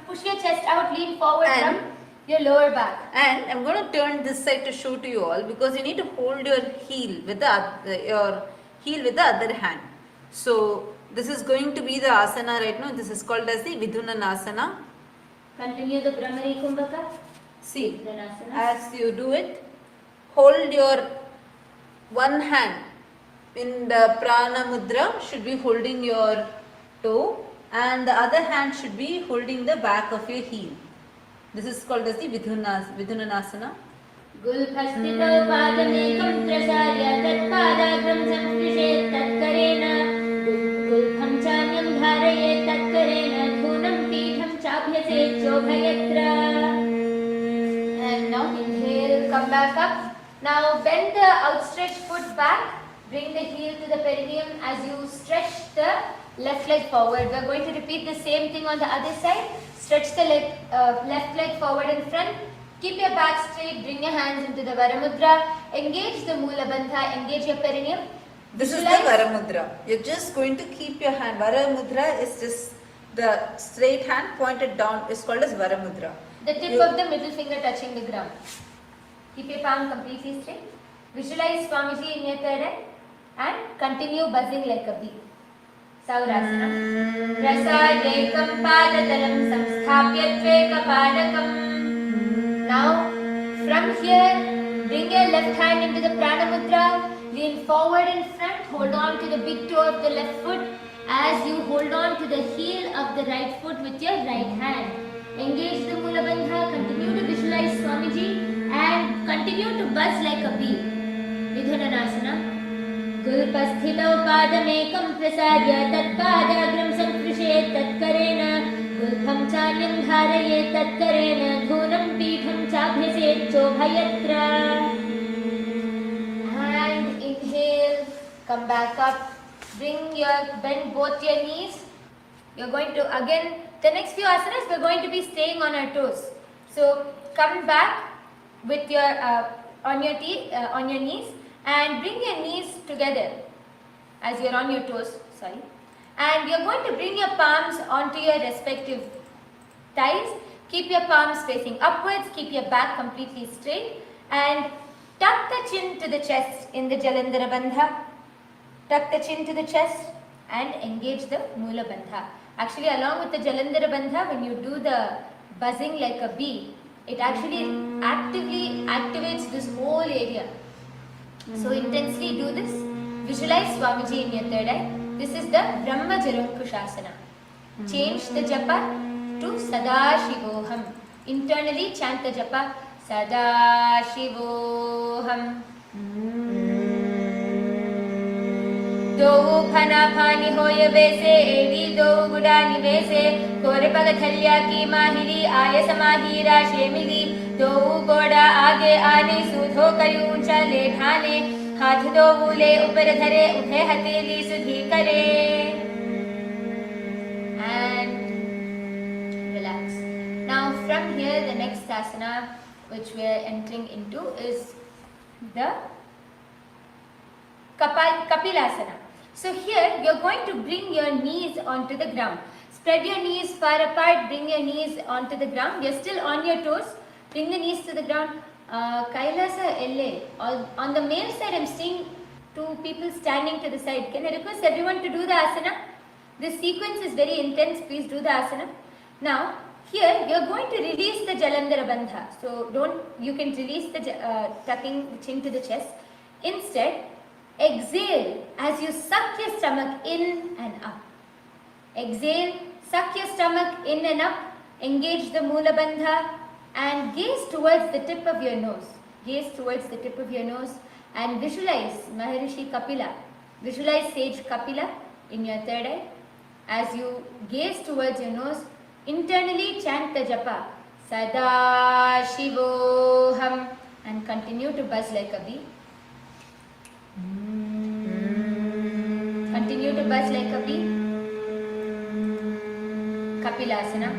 Speaker 3: push your chest out, lean forward from your lower back.
Speaker 2: And I'm going to turn this side to show to you all because you need to hold your heel with the other hand. So this is going to be the asana right now. This is called as the Vidhunanasana.
Speaker 3: Continue the Brahmari Kumbhaka.
Speaker 2: See, as you do it, hold your one hand in the Prana Mudra should be holding your toe and the other hand should be holding the back of your heel. This is called as the Vidhunanasana.
Speaker 3: Gulphastito padamekam trasarya tatpadagram samsrishet tatkarena gulpham chanyam dharayet tatkarena dhunam pitham chabhyase chobhayatra. And now inhale, come back up. Now bend the outstretched foot back, bring the heel to the perineum as you stretch the left leg forward. We are going to repeat the same thing on the other side. Stretch the left leg forward in front. Keep your back straight, bring your hands into the Varamudra. Engage the Mula Bandha, engage your perineum.
Speaker 2: This is the Varamudra. You're just going to keep your hand. Varamudra is just the straight hand pointed down is called as Varamudra.
Speaker 3: The tip of the middle finger touching the ground. Keep your palm completely straight. Visualize Swamiji in your third eye and continue buzzing like a bee. Saurasana. Prasadekam padatalam samsthapya tvekapadakam. Now, from here, bring your left hand into the Prana Mudra. Lean forward in front. Hold on to the big toe of the left foot as you hold on to the heel of the right foot with your right hand. Engage the Mula Bandha. Continue to visualize Swamiji and continue to buzz like a bee. Vidhunanasana. Gulpasthito padamekam prasarya tatpadagram samkrishet tatkarena gulpham chanyam dharayet tatkarena dhunam pitham chabhyase chobhayatra. And inhale, come back up, bend both your knees. You're going to again, the next few asanas we're going to be staying on our toes. So come back with your on your knees and bring your knees together as you're on your toes, and you're going to bring your palms onto your respective thighs. Keep your palms facing upwards, keep your back completely straight and tuck the chin to the chest in the Jalandhara Bandha. Tuck the chin to the chest and engage the Mula Bandha. Actually, along with the Jalandhara Bandha, when you do the buzzing like a bee, it actually actively activates this whole area. So intensely do this. Visualize Swamiji in your third eye. This is the Brahma Jalankushasana. Change the japa to Sadashivoham. Internally chant the japa Sadashivoham. Do phana phani hoya vese edi do gudani vese kore pagathalya ki mahiri aya samahira shemili do goda aage aane sudho kayu chale dhane hath do bule upar dhare uthe hateli sudhi kare. And relax. Now from here the next asana which we are entering into is the Kapilasana. So here you are going to bring your knees onto the ground. Spread your knees far apart, bring your knees onto the ground. You are still on your toes. Bring the knees to the ground. Kailasa LA. On the male side, I am seeing two people standing to the side. Can I request everyone to do the asana? This sequence is very intense. Please do the asana. Now, here you are going to release the Jalandhara Bandha. So you can release the tucking the chin to the chest. Instead, exhale as you suck your stomach in and up. Exhale, suck your stomach in and up. Engage the Mula Bandha and gaze towards the tip of your nose. Gaze towards the tip of your nose and visualize Maharishi Kapila. Visualize Sage Kapila in your third eye. As you gaze towards your nose, internally chant the japa Sadashivoham and continue to buzz like a bee. Continue to buzz like a bee. Kapilasana.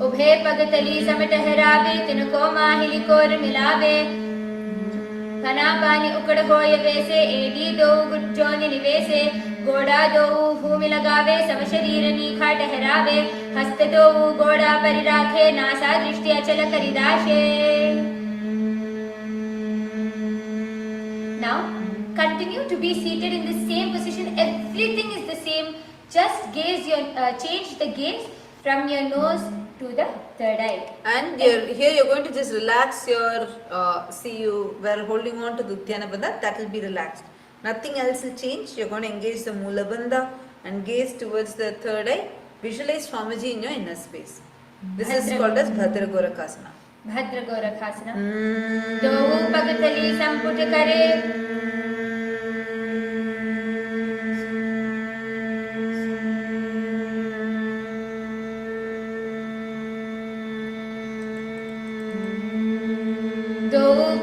Speaker 3: उभे पगतली सम ठहरावे तिनको माहिली core मिलावे फना पानी उकड़ होय वैसे AD दो गुज्जोनि निवेसे गोड़ा दो भूमि लगावे सम शरीर नीखा ठहरावे हस्त दो गोड़ा परिराखे नासा दृष्टि अचल करिदाशे. Now continue to be seated in the same position. Everything is the same. Just gaze your change the gaze from your nose to the third eye.
Speaker 2: And here you're going to just relax your, see you were holding on to the Uddiyana Bandha, that will be relaxed. Nothing else will change. You're going to engage the Mula Bandha and gaze towards the third eye. Visualize Swamiji in your inner space. This is called as Bhadra Gorakhasana.
Speaker 3: Bhadra Gorakhasana. Do pagatali samput kare.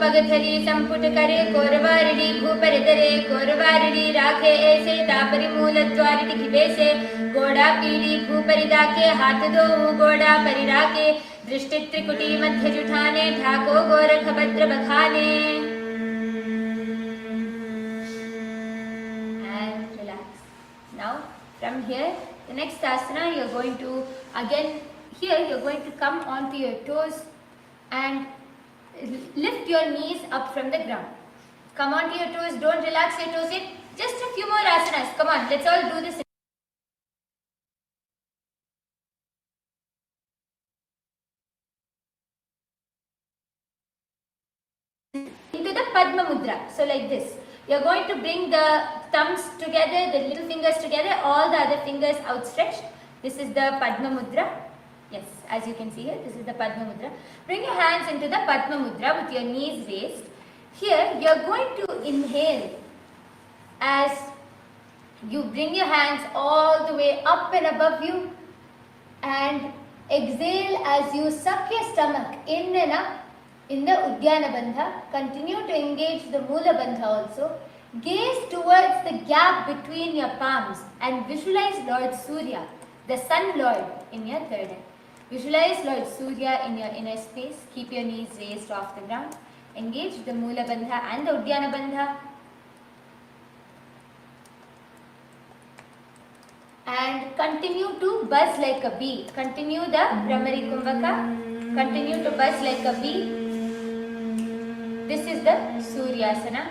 Speaker 3: पगथरी संपुट करे कोरवारिडी भूपरिदरे कोरवारिडी राखे ऐसे तापरि मूल द्वारिडी खिवेसे गोड़ा पीड़ी भूपरिदाके हाथ दो गोड़ा परिराके दृष्टि त्रिकुटी मध्य जुठाने ठाको गोरख भद्र बखाने. And relax. Now from here the next asana you're going to again here you're going to come onto your toes and lift your knees up from the ground. Come on to your toes. Don't relax your toes yet. Just a few more asanas. Come on. Let's all do this. Into the Padma Mudra. So like this. You're going to bring the thumbs together, the little fingers together, all the other fingers outstretched. This is the Padma Mudra. Yes, as you can see here, this is the Padma Mudra. Bring your hands into the Padma Mudra with your knees raised. Here, you are going to inhale as you bring your hands all the way up and above you and exhale as you suck your stomach in and up in the Uddiyana Bandha. Continue to engage the Mula Bandha also. Gaze towards the gap between your palms and visualize Lord Surya, the Sun Lord, in your third eye. Visualize Lord Surya in your inner space. Keep your knees raised off the ground. Engage the Mula Bandha and the Uddiyana Bandha. And continue to buzz like a bee. Continue the Bhramari Kumbhaka. Continue to buzz like a bee. This is the Suryasana.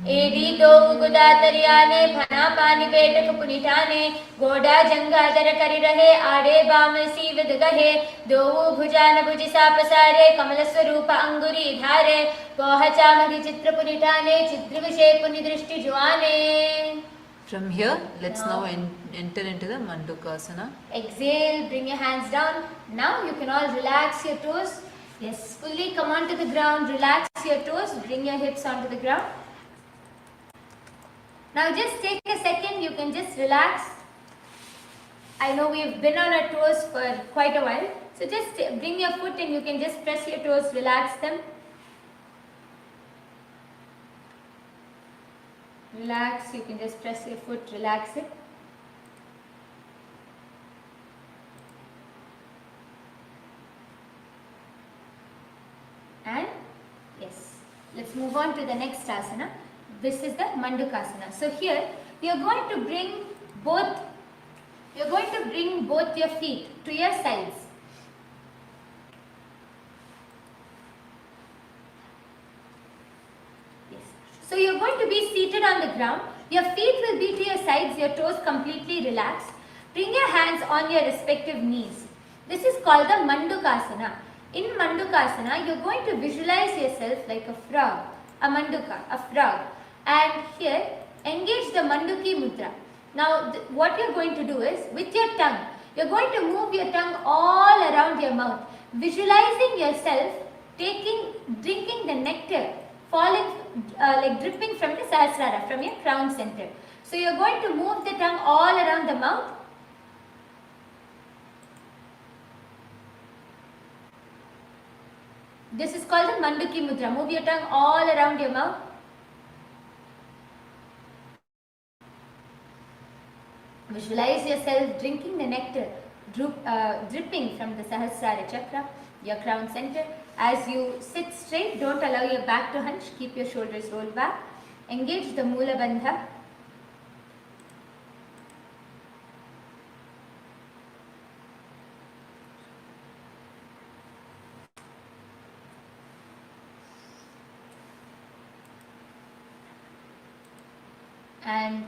Speaker 3: एडी दो गुदातरियाने फना पानी बेटक पुनिठाने गोड़ा जंगादर करि रहे आड़े balm सीवद गहे दो भुजान भुजिसा पसारे कमल स्वरूप अंगुरी धारे पहुंचा मधि चित्र पुनिठाने चित्र विषय पुनि दृष्टि जुआने.
Speaker 2: From here, let's now enter into the Mandukasana.
Speaker 3: Exhale, bring your hands down. Now you can all relax your toes. Yes, fully come onto the ground, relax your toes, bring your hips onto the ground. Now just take a second, you can just relax. I know we've been on our toes for quite a while. So just bring your foot and you can just press your toes, relax them. Relax, you can just press your foot, relax it. And yes, let's move on to the next asana. This is the Mandukasana. So here you're going to bring both your feet to your sides. Yes. So you're going to be seated on the ground. Your feet will be to your sides, your toes completely relaxed. Bring your hands on your respective knees. This is called the Mandukasana. In Mandukasana, you're going to visualize yourself like a frog, a Manduka, a frog. And here, engage the Manduki Mudra. Now, what you're going to do is, with your tongue, You're going to move your tongue all around your mouth, visualizing yourself drinking the nectar falling, like dripping from the Sahasrara, from your crown center. So you're going to move the tongue all around the mouth. This is called the Manduki Mudra. Move your tongue all around your mouth. Visualize yourself drinking the nectar, dripping from the Sahasrara chakra, your crown center. As you sit straight, don't allow your back to hunch, keep your shoulders rolled back. Engage the Mula Bandha. And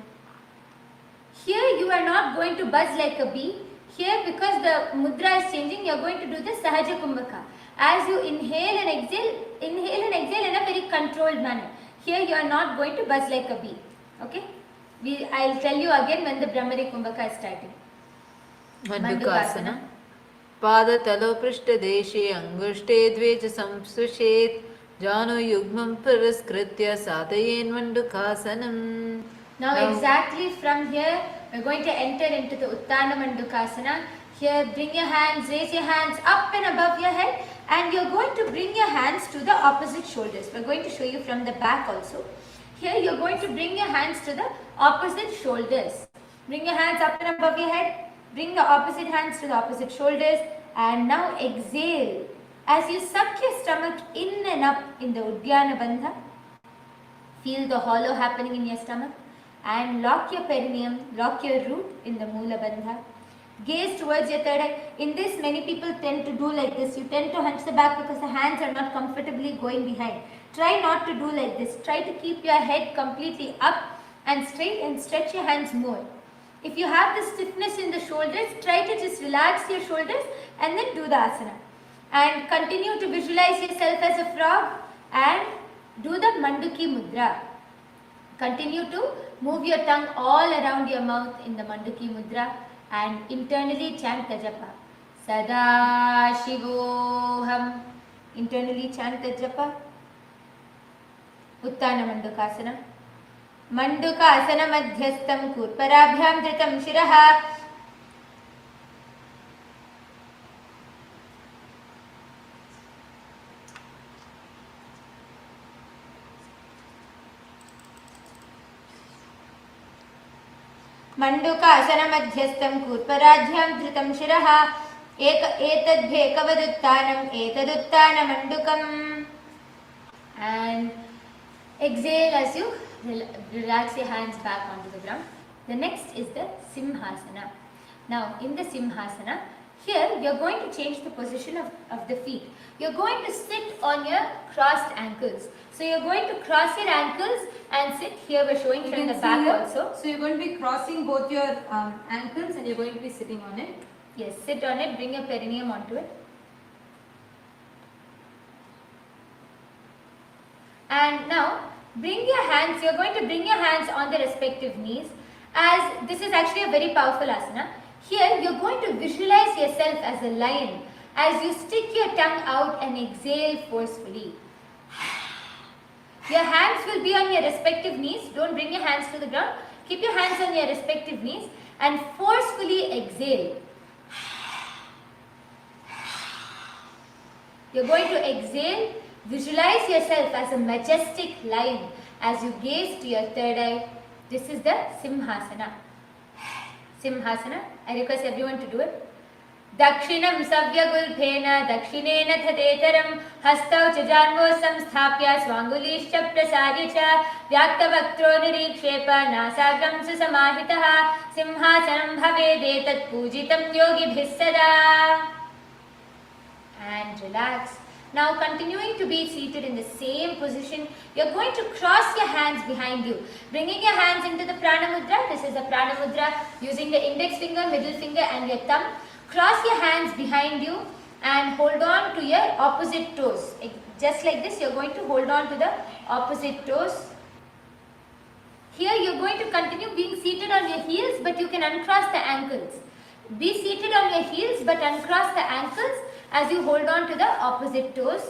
Speaker 3: here you are not going to buzz like a bee. Here, because the mudra is changing, you are going to do the Sahaja Kumbhaka. As you inhale and exhale in a very controlled manner. Here you are not going to buzz like a bee. Okay? I'll tell you again when the Brahmari Kumbhaka is starting.
Speaker 4: Mandukasana. Padatalo prishtadeshe angushte dveja samsushet jano yugmam paraskritya sadayen mandukasanam.
Speaker 3: Now exactly from here, we're going to enter into the Uttana Mandukasana. Here, bring your hands, raise your hands up and above your head, and you're going to bring your hands to the opposite shoulders. We're going to show you from the back also. Here, you're going to bring your hands to the opposite shoulders. Bring your hands up and above your head. Bring the opposite hands to the opposite shoulders. And now exhale. As you suck your stomach in and up in the Uddiyana Bandha, feel the hollow happening in your stomach. And lock your perineum, lock your root in the Mula Bandha. Gaze towards your third eye. In this, many people tend to do like this. You tend to hunch the back because the hands are not comfortably going behind. Try not to do like this. Try to keep your head completely up and straight and stretch your hands more. If you have the stiffness in the shoulders, try to just relax your shoulders and then do the asana. And continue to visualize yourself as a frog and do the Manduki Mudra. Continue to move your tongue all around your mouth in the Manduki Mudra and internally chant the japa. Sadashivoham. Internally chant the japa. Uttana Mandukasana. Mandukasana madhyastam kurparabhyam dhritam shiraha. Mandukasana madhyastam kurparabhyam dhritam shiraha. Etadbhekavaduttanam etaduttana mandukam. And exhale as you relax your hands back onto the ground. The next is the Simhasana. Now in the Simhasana, here you are going to change the position of the feet. You are going to sit on your crossed ankles. So you are going to cross your ankles and sit here. We are showing from the back also.
Speaker 4: So you're going to be crossing both your ankles and you're going to be sitting on it.
Speaker 3: Yes, sit on it, bring your perineum onto it. And now bring your hands, you're going to bring your hands on the respective knees, as this is actually a very powerful asana. Here you're going to visualize yourself as a lion as you stick your tongue out and exhale forcefully. Your hands will be on your respective knees. Don't bring your hands to the ground. Keep your hands on your respective knees and forcefully exhale. You're going to exhale. Visualize yourself as a majestic lion as you gaze to your third eye. This is the Simhasana. Simhasana. I request everyone to do it. Dakshinam savyagulphena dakshinena thatetaram hastau cha janvo samsthapya swangulishcha prasadya cha vyaktavaktro nirikshepa nasagram susamahitaha simhasanam bhavedetat pujitam yogibhis sada. And relax. Now continuing to be seated in the same position, you are going to cross your hands behind you. Bringing your hands into the Prana Mudra. This is the Prana Mudra using the index finger, middle finger and your thumb. Cross your hands behind you and hold on to your opposite toes. Just like this, you are going to hold on to the opposite toes. Here you are going to continue being seated on your heels, but you can uncross the ankles. be seated on your heels but uncross the ankles as you hold on to the opposite toes.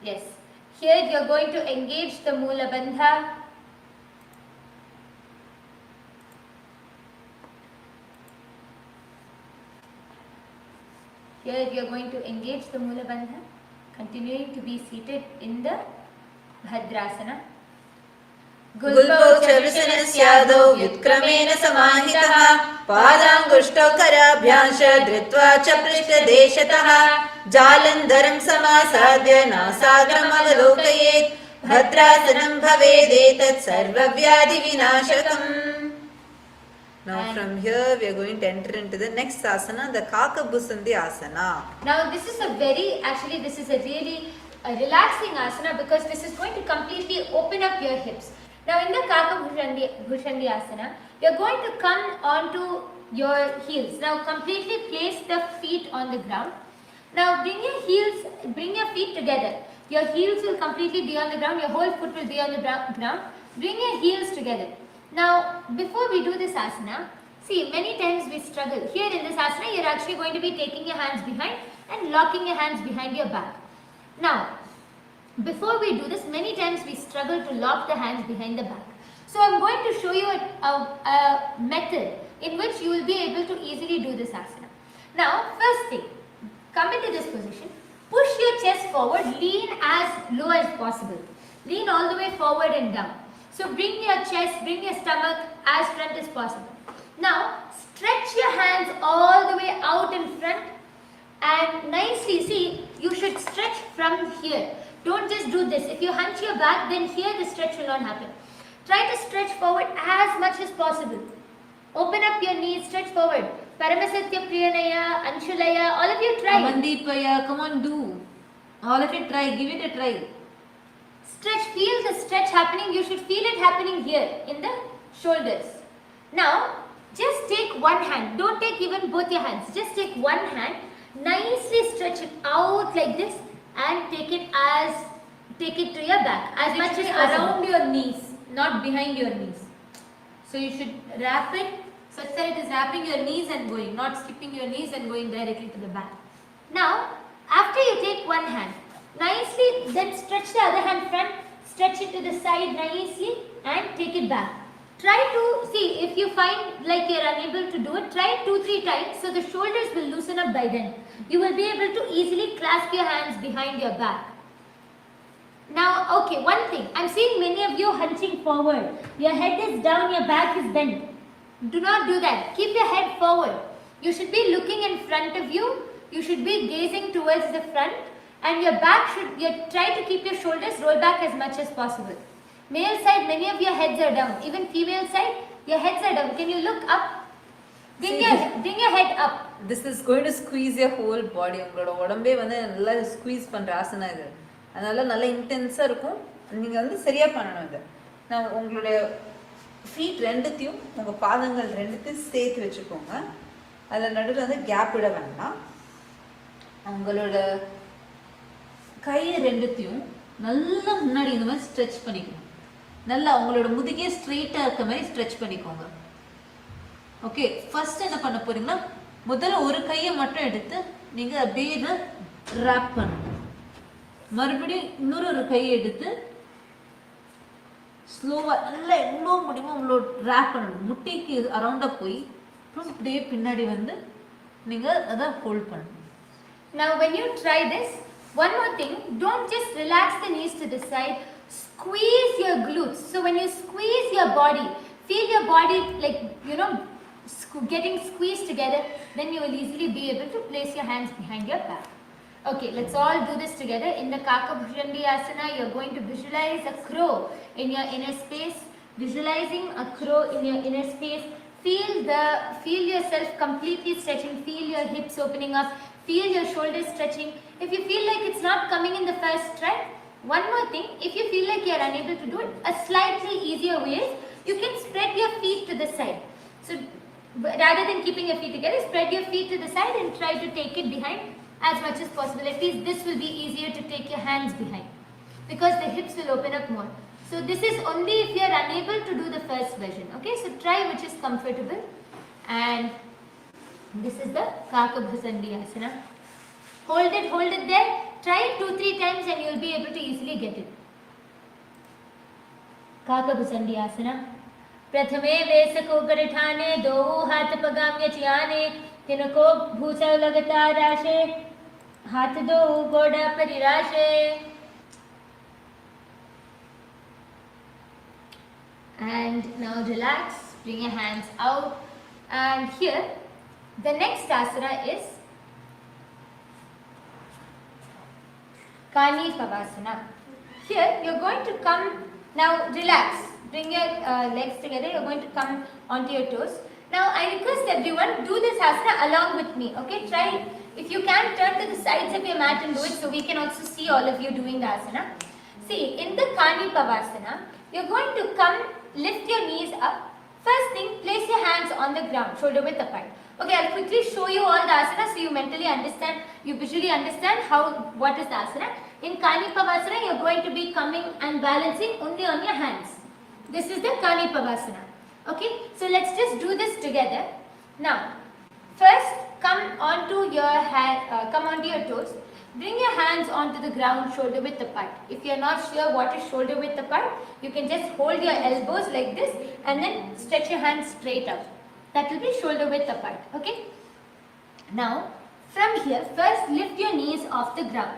Speaker 3: Yes. Here you are going to engage the Mula Bandha. Here you are going to engage the Mula Bandha, continuing to be seated in the Bhadrasana.
Speaker 2: Gulpau chavisanasyaadau vyutkrameena samahitah padangushto karabhyasha dhritva cha prishtadeshatah jalandharam samasadhya nasagram avalokayet bhadrasanam bhavedetat sarvavyadhi vinashakam. Now from here we are going to enter into the next asana, the Kakabusandi asana.
Speaker 3: Now this is a really relaxing asana because this is going to completely open up your hips. Now in the Kakabusandi asana, you are going to come onto your heels. Now completely place the feet on the ground. Now bring your feet together. Your heels will completely be on the ground, your whole foot will be on the ground. Bring your heels together. Now, before we do this asana, see, many times we struggle. Here in this asana, you're actually going to be taking your hands behind and locking your hands behind your back. Now, before we do this, many times we struggle to lock the hands behind the back. So, I'm going to show you a method in which you will be able to easily do this asana. Now, first thing, come into this position, push your chest forward, lean as low as possible. Lean all the way forward and down. So bring your chest, bring your stomach as front as possible. Now stretch your hands all the way out in front and nicely, see, you should stretch from here. Don't just do this. If you hunch your back, then here the stretch will not happen. Try to stretch forward as much as possible. Open up your knees, stretch forward. Paramasatya Priyanaya, Anshulaya, all of you try.
Speaker 2: Amandipaya, come on, do. All of you try, give it a try.
Speaker 3: Stretch, feel the stretch happening. You should feel it happening here in the shoulders. Now, just take one hand. Don't take even both your hands. Just take one hand. Nicely stretch it out like this and take it to your back as much as possible.
Speaker 4: Around your knees, not behind your knees. So you should wrap it such that it is wrapping your knees and going, not skipping your knees and going directly to the back.
Speaker 3: Now, after you take one hand, nicely then stretch the other hand front, stretch it to the side nicely and take it back. Try to, see, if you find like you are unable to do it, try it 2-3 times so the shoulders will loosen up by then. You will be able to easily clasp your hands behind your back. Now, okay, one thing, I'm seeing many of you hunching forward. Your head is down, your back is bent. Do not do that. Keep your head forward. You should be looking in front of you. You should be gazing towards the front. And your back try to keep your shoulders roll back as much as possible. Male side, many of your heads are down. Even female side, your heads are down. Can you look up? Bring your head up.
Speaker 2: This is going to squeeze your whole body. உங்களோட உடம்பே வந்து நல்லா squeeze பண்ற ஆசனா இது. அதனால நல்லா இன்டென்ஸா இருக்கும். நீங்க வந்து சரியா பண்ணணும் இது. நான் உங்களுடைய feet ரெண்டுத்தையும் உங்க பாதங்கள் ரெண்டுத்தையும் சேர்த்து வெச்சுக்கோங்க. அதுல நடுவுல வந்து கேப் விட வேண்டாம். உங்களோட கை ரெண்டுத்தையும் நல்லா முன்னாடி இந்த மாதிரி ஸ்ட்ரெச் பண்ணிக்கணும். நல்லா உங்களோட முதுகே ஸ்ட்ரெயிட்டா இருக்க மாதிரி ஸ்ட்ரெச் பண்ணிக்கோங்க. ஓகே, ஃபர்ஸ்ட் என்ன பண்ண போறீங்கன்னா முதல்ல ஒரு கையை மட்டும் எடுத்து நீங்க அப்படியே ராப் பண்ணணும். மறுபடியும் இன்னொரு கையை எடுத்து ஸ்லோவா நல்லா எவ்வளோ முடியுமோ உங்களோட ராப் பண்ணணும். முட்டிக்கு அரௌண்டா போய் அப்புறம் அப்படியே பின்னாடி வந்து நீங்க அதை ஹோல்ட் பண்ணணும்.
Speaker 3: Now when you try this, one more thing, don't just relax the knees to the side, squeeze your glutes. So when you squeeze your body, feel your body like, getting squeezed together, then you will easily be able to place your hands behind your back. Okay, let's all do this together. In the Kakabusandi asana, you're going to visualize a crow in your inner space. Visualizing a crow in your inner space. Feel yourself completely stretching. Feel your hips opening up. Feel your shoulders stretching. If you feel like it's not coming in the first try, one more thing, if you feel like you're unable to do it, a slightly easier way is you can spread your feet to the side. So rather than keeping your feet together, spread your feet to the side and try to take it behind as much as possible. At least this will be easier to take your hands behind because the hips will open up more. So
Speaker 4: So this is only if you are unable to do the first version. Okay, so try which is comfortable. And this is the Kakabhusandiyasana. Hold it there. Try it 2-3 times and you will be able to easily get it. Kakabhusandiyasana. प्रथमे वेसको गरिठाने दो हाथ पगाम्य चियाने तिनको भूसा लगता राशे हाथ दो गोड़ा परिराशे. And now relax, bring your hands out, and here the next asana is Kani Pavasana. Here you are going to come, now relax, bring your legs together, you are going to come onto your toes. Now I request everyone do this asana along with me, okay? Try, if you can, turn to the sides of your mat and do it so we can also see all of you doing the asana. See, in the Kani Pavasana, you are going to come, lift your knees up. First thing, place your hands on the ground, shoulder width apart. Okay, I'll quickly show you all the asana so you mentally understand, you visually understand what is the asana. In Kani Pavasana, you're going to be coming and balancing only on your hands. This is the Kani Pavasana. Okay, so let's just do this together. Now, first come onto your toes. Bring your hands onto the ground, shoulder width apart. If you're not sure what is shoulder width apart, you can just hold your elbows like this and then stretch your hands straight up. That will be shoulder width apart. Okay. Now, from here, first lift your knees off the ground.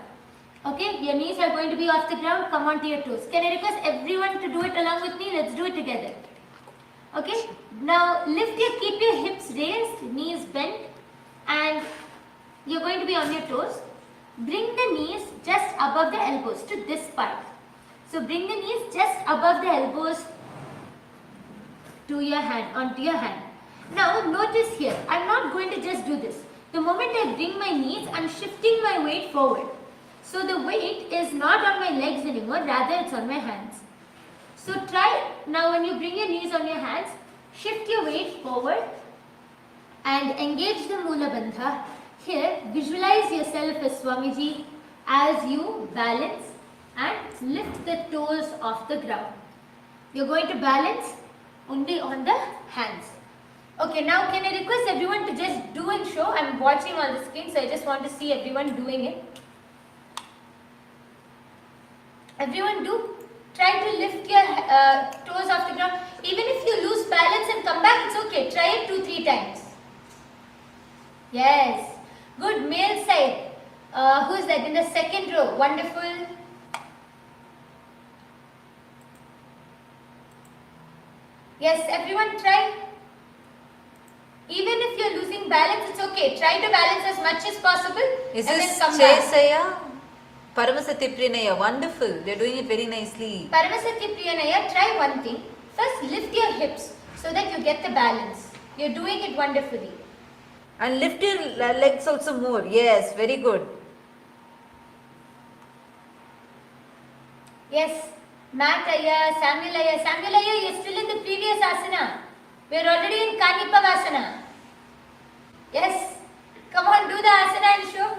Speaker 4: Okay, your knees are going to be off the ground. Come onto your toes. Can I request everyone to do it along with me? Let's do it together. Okay. Now, keep your hips raised, knees bent, and you're going to be on your toes. Bring the knees just above the elbows to this part. So bring the knees just above the elbows to your hand, onto your hand. Now notice here, I'm not going to just do this. The moment I bring my knees, I'm shifting my weight forward. So the weight is not on my legs anymore, rather it's on my hands. So try, now when you bring your knees on your hands, shift your weight forward and engage the Mula Bandha. Here, visualize yourself as Swamiji as you balance and lift the toes off the ground. You're going to balance only on the hands. Okay, now can I request everyone to just do and show? I'm watching on the screen, so I just want to see everyone doing it. Everyone do. Try to lift your toes off the ground. Even if you lose balance and come back, it's okay. Try it 2-3 times. Yes. Good, male side. Who's that? In the second row. Wonderful. Yes, everyone try. Even if you're losing balance, it's okay. Try to balance as much as possible.
Speaker 2: Is
Speaker 4: and
Speaker 2: this
Speaker 4: then come back.
Speaker 2: Chesaya? Paramasatiprinaya. Wonderful. They're doing it very nicely.
Speaker 4: Paramasatiprinaya, try one thing. First, lift your hips so that you get the balance. You're doing it wonderfully.
Speaker 2: And lift your legs also more. Yes, very good.
Speaker 4: Yes, Mataya, Samuelaya. Samuelaya, you're still in the previous asana. We're already in Kani Pavasana. Yes, come on, do the asana and show.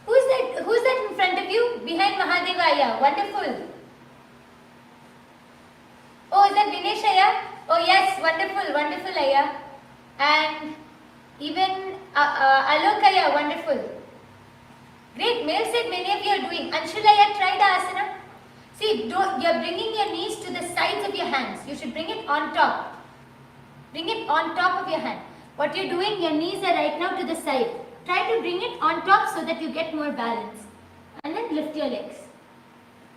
Speaker 4: Who's that in front of you? Behind Mahadevaya. Wonderful. Oh, is that Vineshaya? Oh yes, wonderful, wonderful Aya. And even Alokaya, wonderful. Great, male side many of you are doing. Anshulaya, try the asana. See, you're bringing your knees to the sides of your hands. You should bring it on top. Bring it on top of your hand. What you're doing, your knees are right now to the side. Try to bring it on top so that you get more balance. And then lift your legs.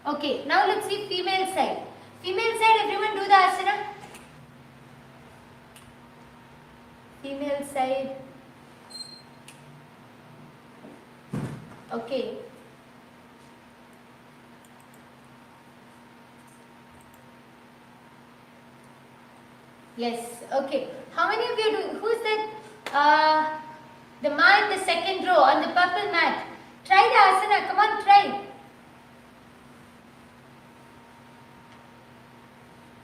Speaker 4: Okay, now let's see female side. Female side, everyone do the asana. Female side. Okay. Yes, okay. How many of you are doing? Who's that? The man in the second row on the purple mat. Try the asana. Come on, try.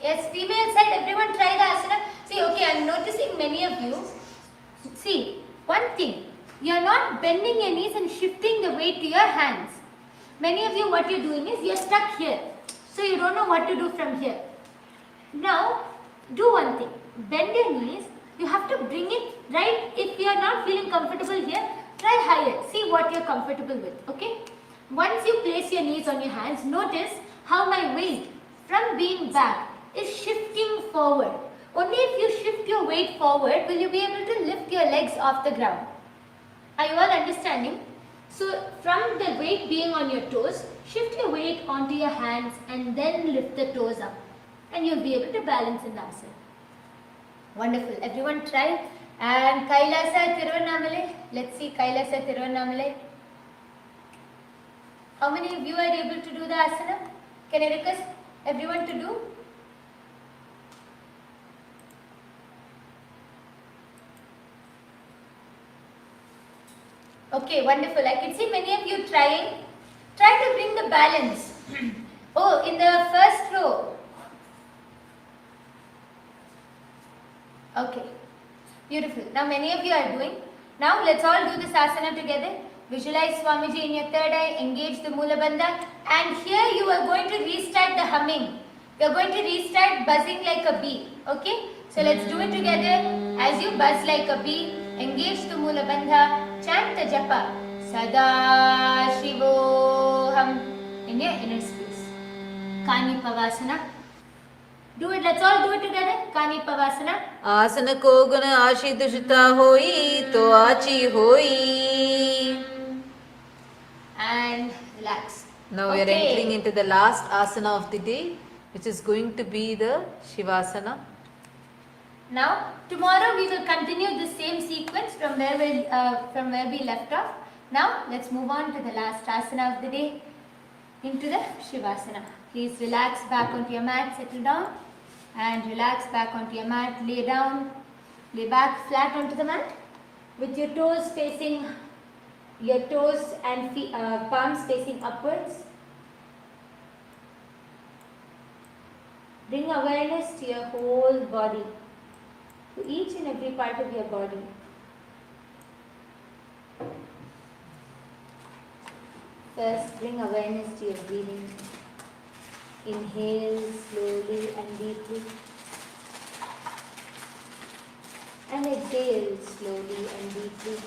Speaker 4: Yes, female side, everyone try the asana. See, okay, I'm noticing many of you. See, one thing. You're not bending your knees and shifting the weight to your hands. Many of you, what you're doing is you're stuck here. So you don't know what to do from here. Now, do one thing. Bend your knees. You have to bring it right. If you are not feeling comfortable here, try higher. See what you're comfortable with. Okay? Once you place your knees on your hands, notice how my weight from being back is shifting forward. Only if you shift your weight forward will you be able to lift your legs off the ground. Are you all understanding? So from the weight being on your toes, shift your weight onto your hands and then lift the toes up. And you'll be able to balance in the asana. Wonderful. Everyone try. And Kailasa Tiruvannamale. Let's see Kailasa Tiruvannamale. How many of you are able to do the asana? Can I request everyone to do? Okay, wonderful. I can see many of you trying. Try to bring the balance. Oh, in the first row. Okay, beautiful. Now many of you are doing. Now let's all do this asana together. Visualize Swamiji in your third eye, engage the Mula Bandha, and here you are going to restart the humming. You are going to restart buzzing like a bee. Okay? So let's do it together. As you buzz like a bee, engage the Mula Bandha, chant the japa. Sada Shivoham in your inner space. Kani Pavasana. Do it, let's all do it together. Kani Pavasana.
Speaker 2: आसन को गुण आशित जुता होई तो आची होई.
Speaker 4: And relax.
Speaker 2: Now we are entering into the last asana of the day, which is going to be the Shivasana.
Speaker 4: Now tomorrow we will continue the same sequence from where we left off. Now let's move on to the last asana of the day, into the Shivasana. Please relax back onto your mat, settle down, and relax back onto your mat. Lay down, lay back flat onto the mat with your toes facing. Your toes and feet, palms facing upwards. Bring awareness to your whole body, to each and every part of your body. First, bring awareness to your breathing. Inhale slowly and deeply. And exhale slowly and deeply.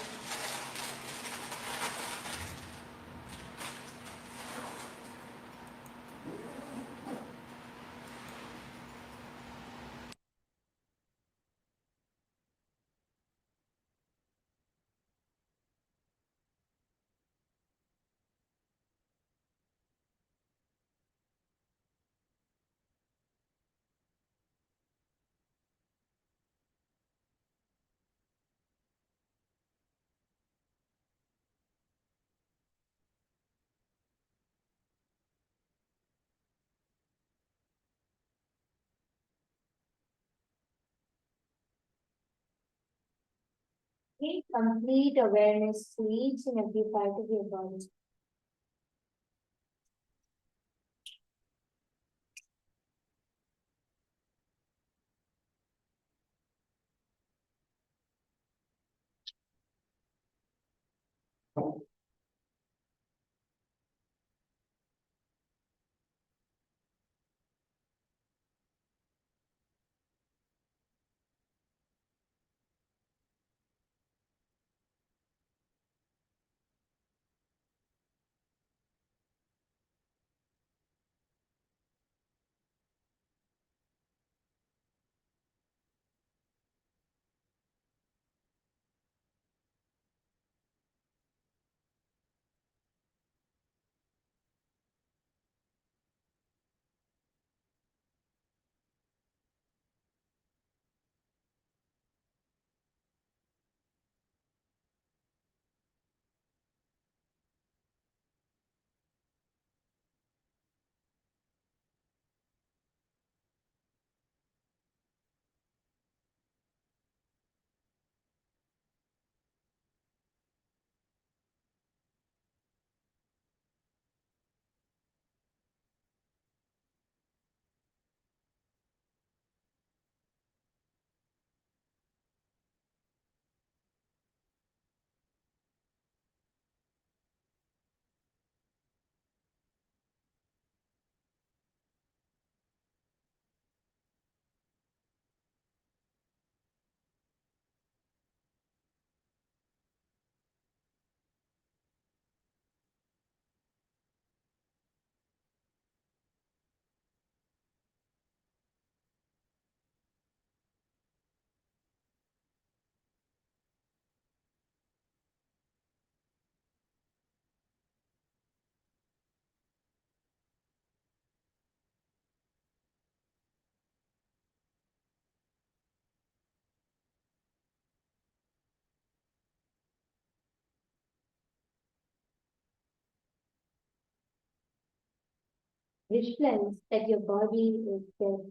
Speaker 4: Bring complete awareness to each and every part of your body.
Speaker 3: visualize that your body is dead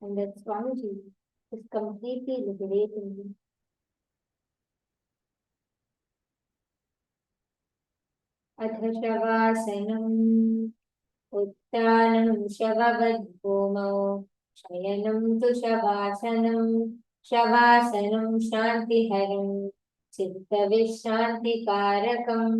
Speaker 3: and that Swamiji is completely liberating you. Adhashavasanam Uttanam Shavavadbhumau Shayanam tu Shavasanam Shavasanam Shantiharam Chitta Vishantikarakam.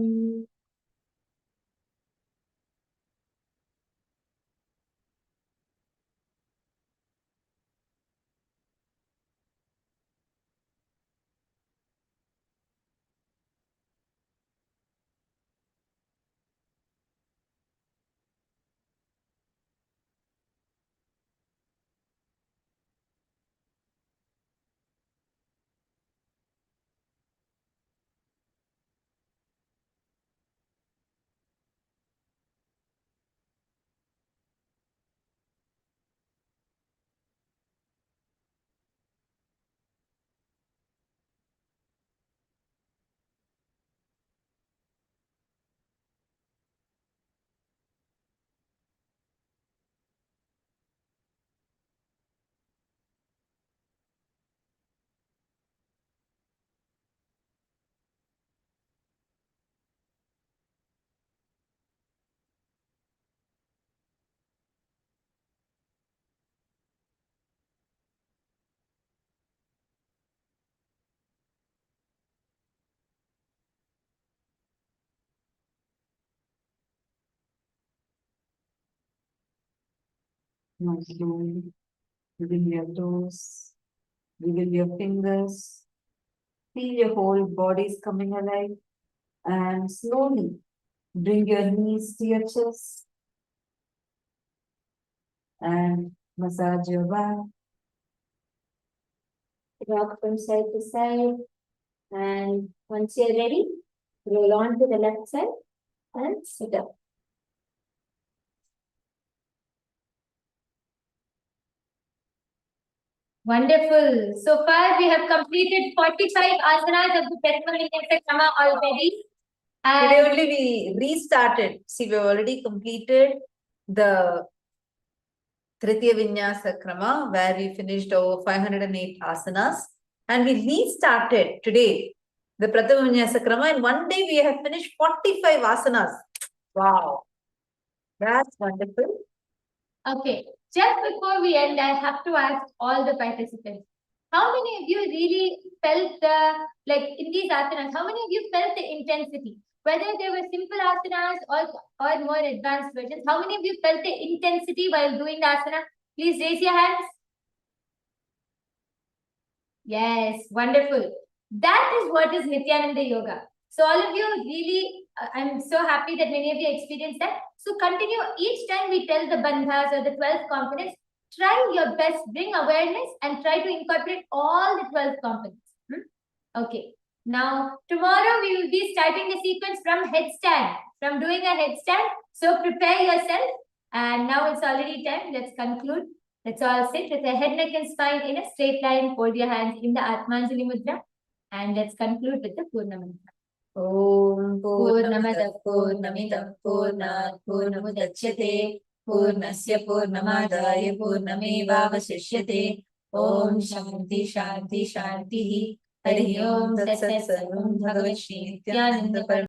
Speaker 2: Now slowly wiggle your toes, wiggle your fingers, feel your whole body is coming alive, and slowly bring your knees to your chest and massage your back.
Speaker 3: Rock from side to side, and once you're ready, roll on to the left side and sit up.
Speaker 4: Wonderful. So far, we have completed 45 asanas of the Vinyasa Krama already.
Speaker 2: Today
Speaker 4: And
Speaker 2: only we restarted. See, we've already completed the Tritiya Vinyasa Krama, where we finished over 508 asanas. And we restarted today the Prathama Vinyasa Krama. In one day, we have finished 45 asanas. Wow. That's wonderful.
Speaker 4: okay, just before we end, I have to ask all the participants, how many of you really felt like in these asanas, how many of you felt the intensity? Whether they were simple asanas or more advanced versions, how many of you felt the intensity while doing the asana? Please raise your hands. Yes, wonderful. That is what is Nithyananda Yoga. So all of you really, I'm so happy that many of you experienced that. So continue each time we tell the bandhas or the 12 components, try your best, bring awareness and try to incorporate all the 12 components. Okay. Now, tomorrow we will be starting the sequence from headstand, from doing a headstand. So prepare yourself. And now it's already time. Let's conclude. Let's all sit with the head, neck and spine in a straight line. Hold your hands in the Atmanjali Mudra. And let's conclude with the Purna Mantra.
Speaker 2: Om
Speaker 4: Purnamada Purnamidam Purnat Purnamudachyate Purnasya Purnamadaya Purnamevavasishyate Om Shanti Shanti Shanti Hari Om Tat Sat Sarvam Bhagavat Shri Nithyananda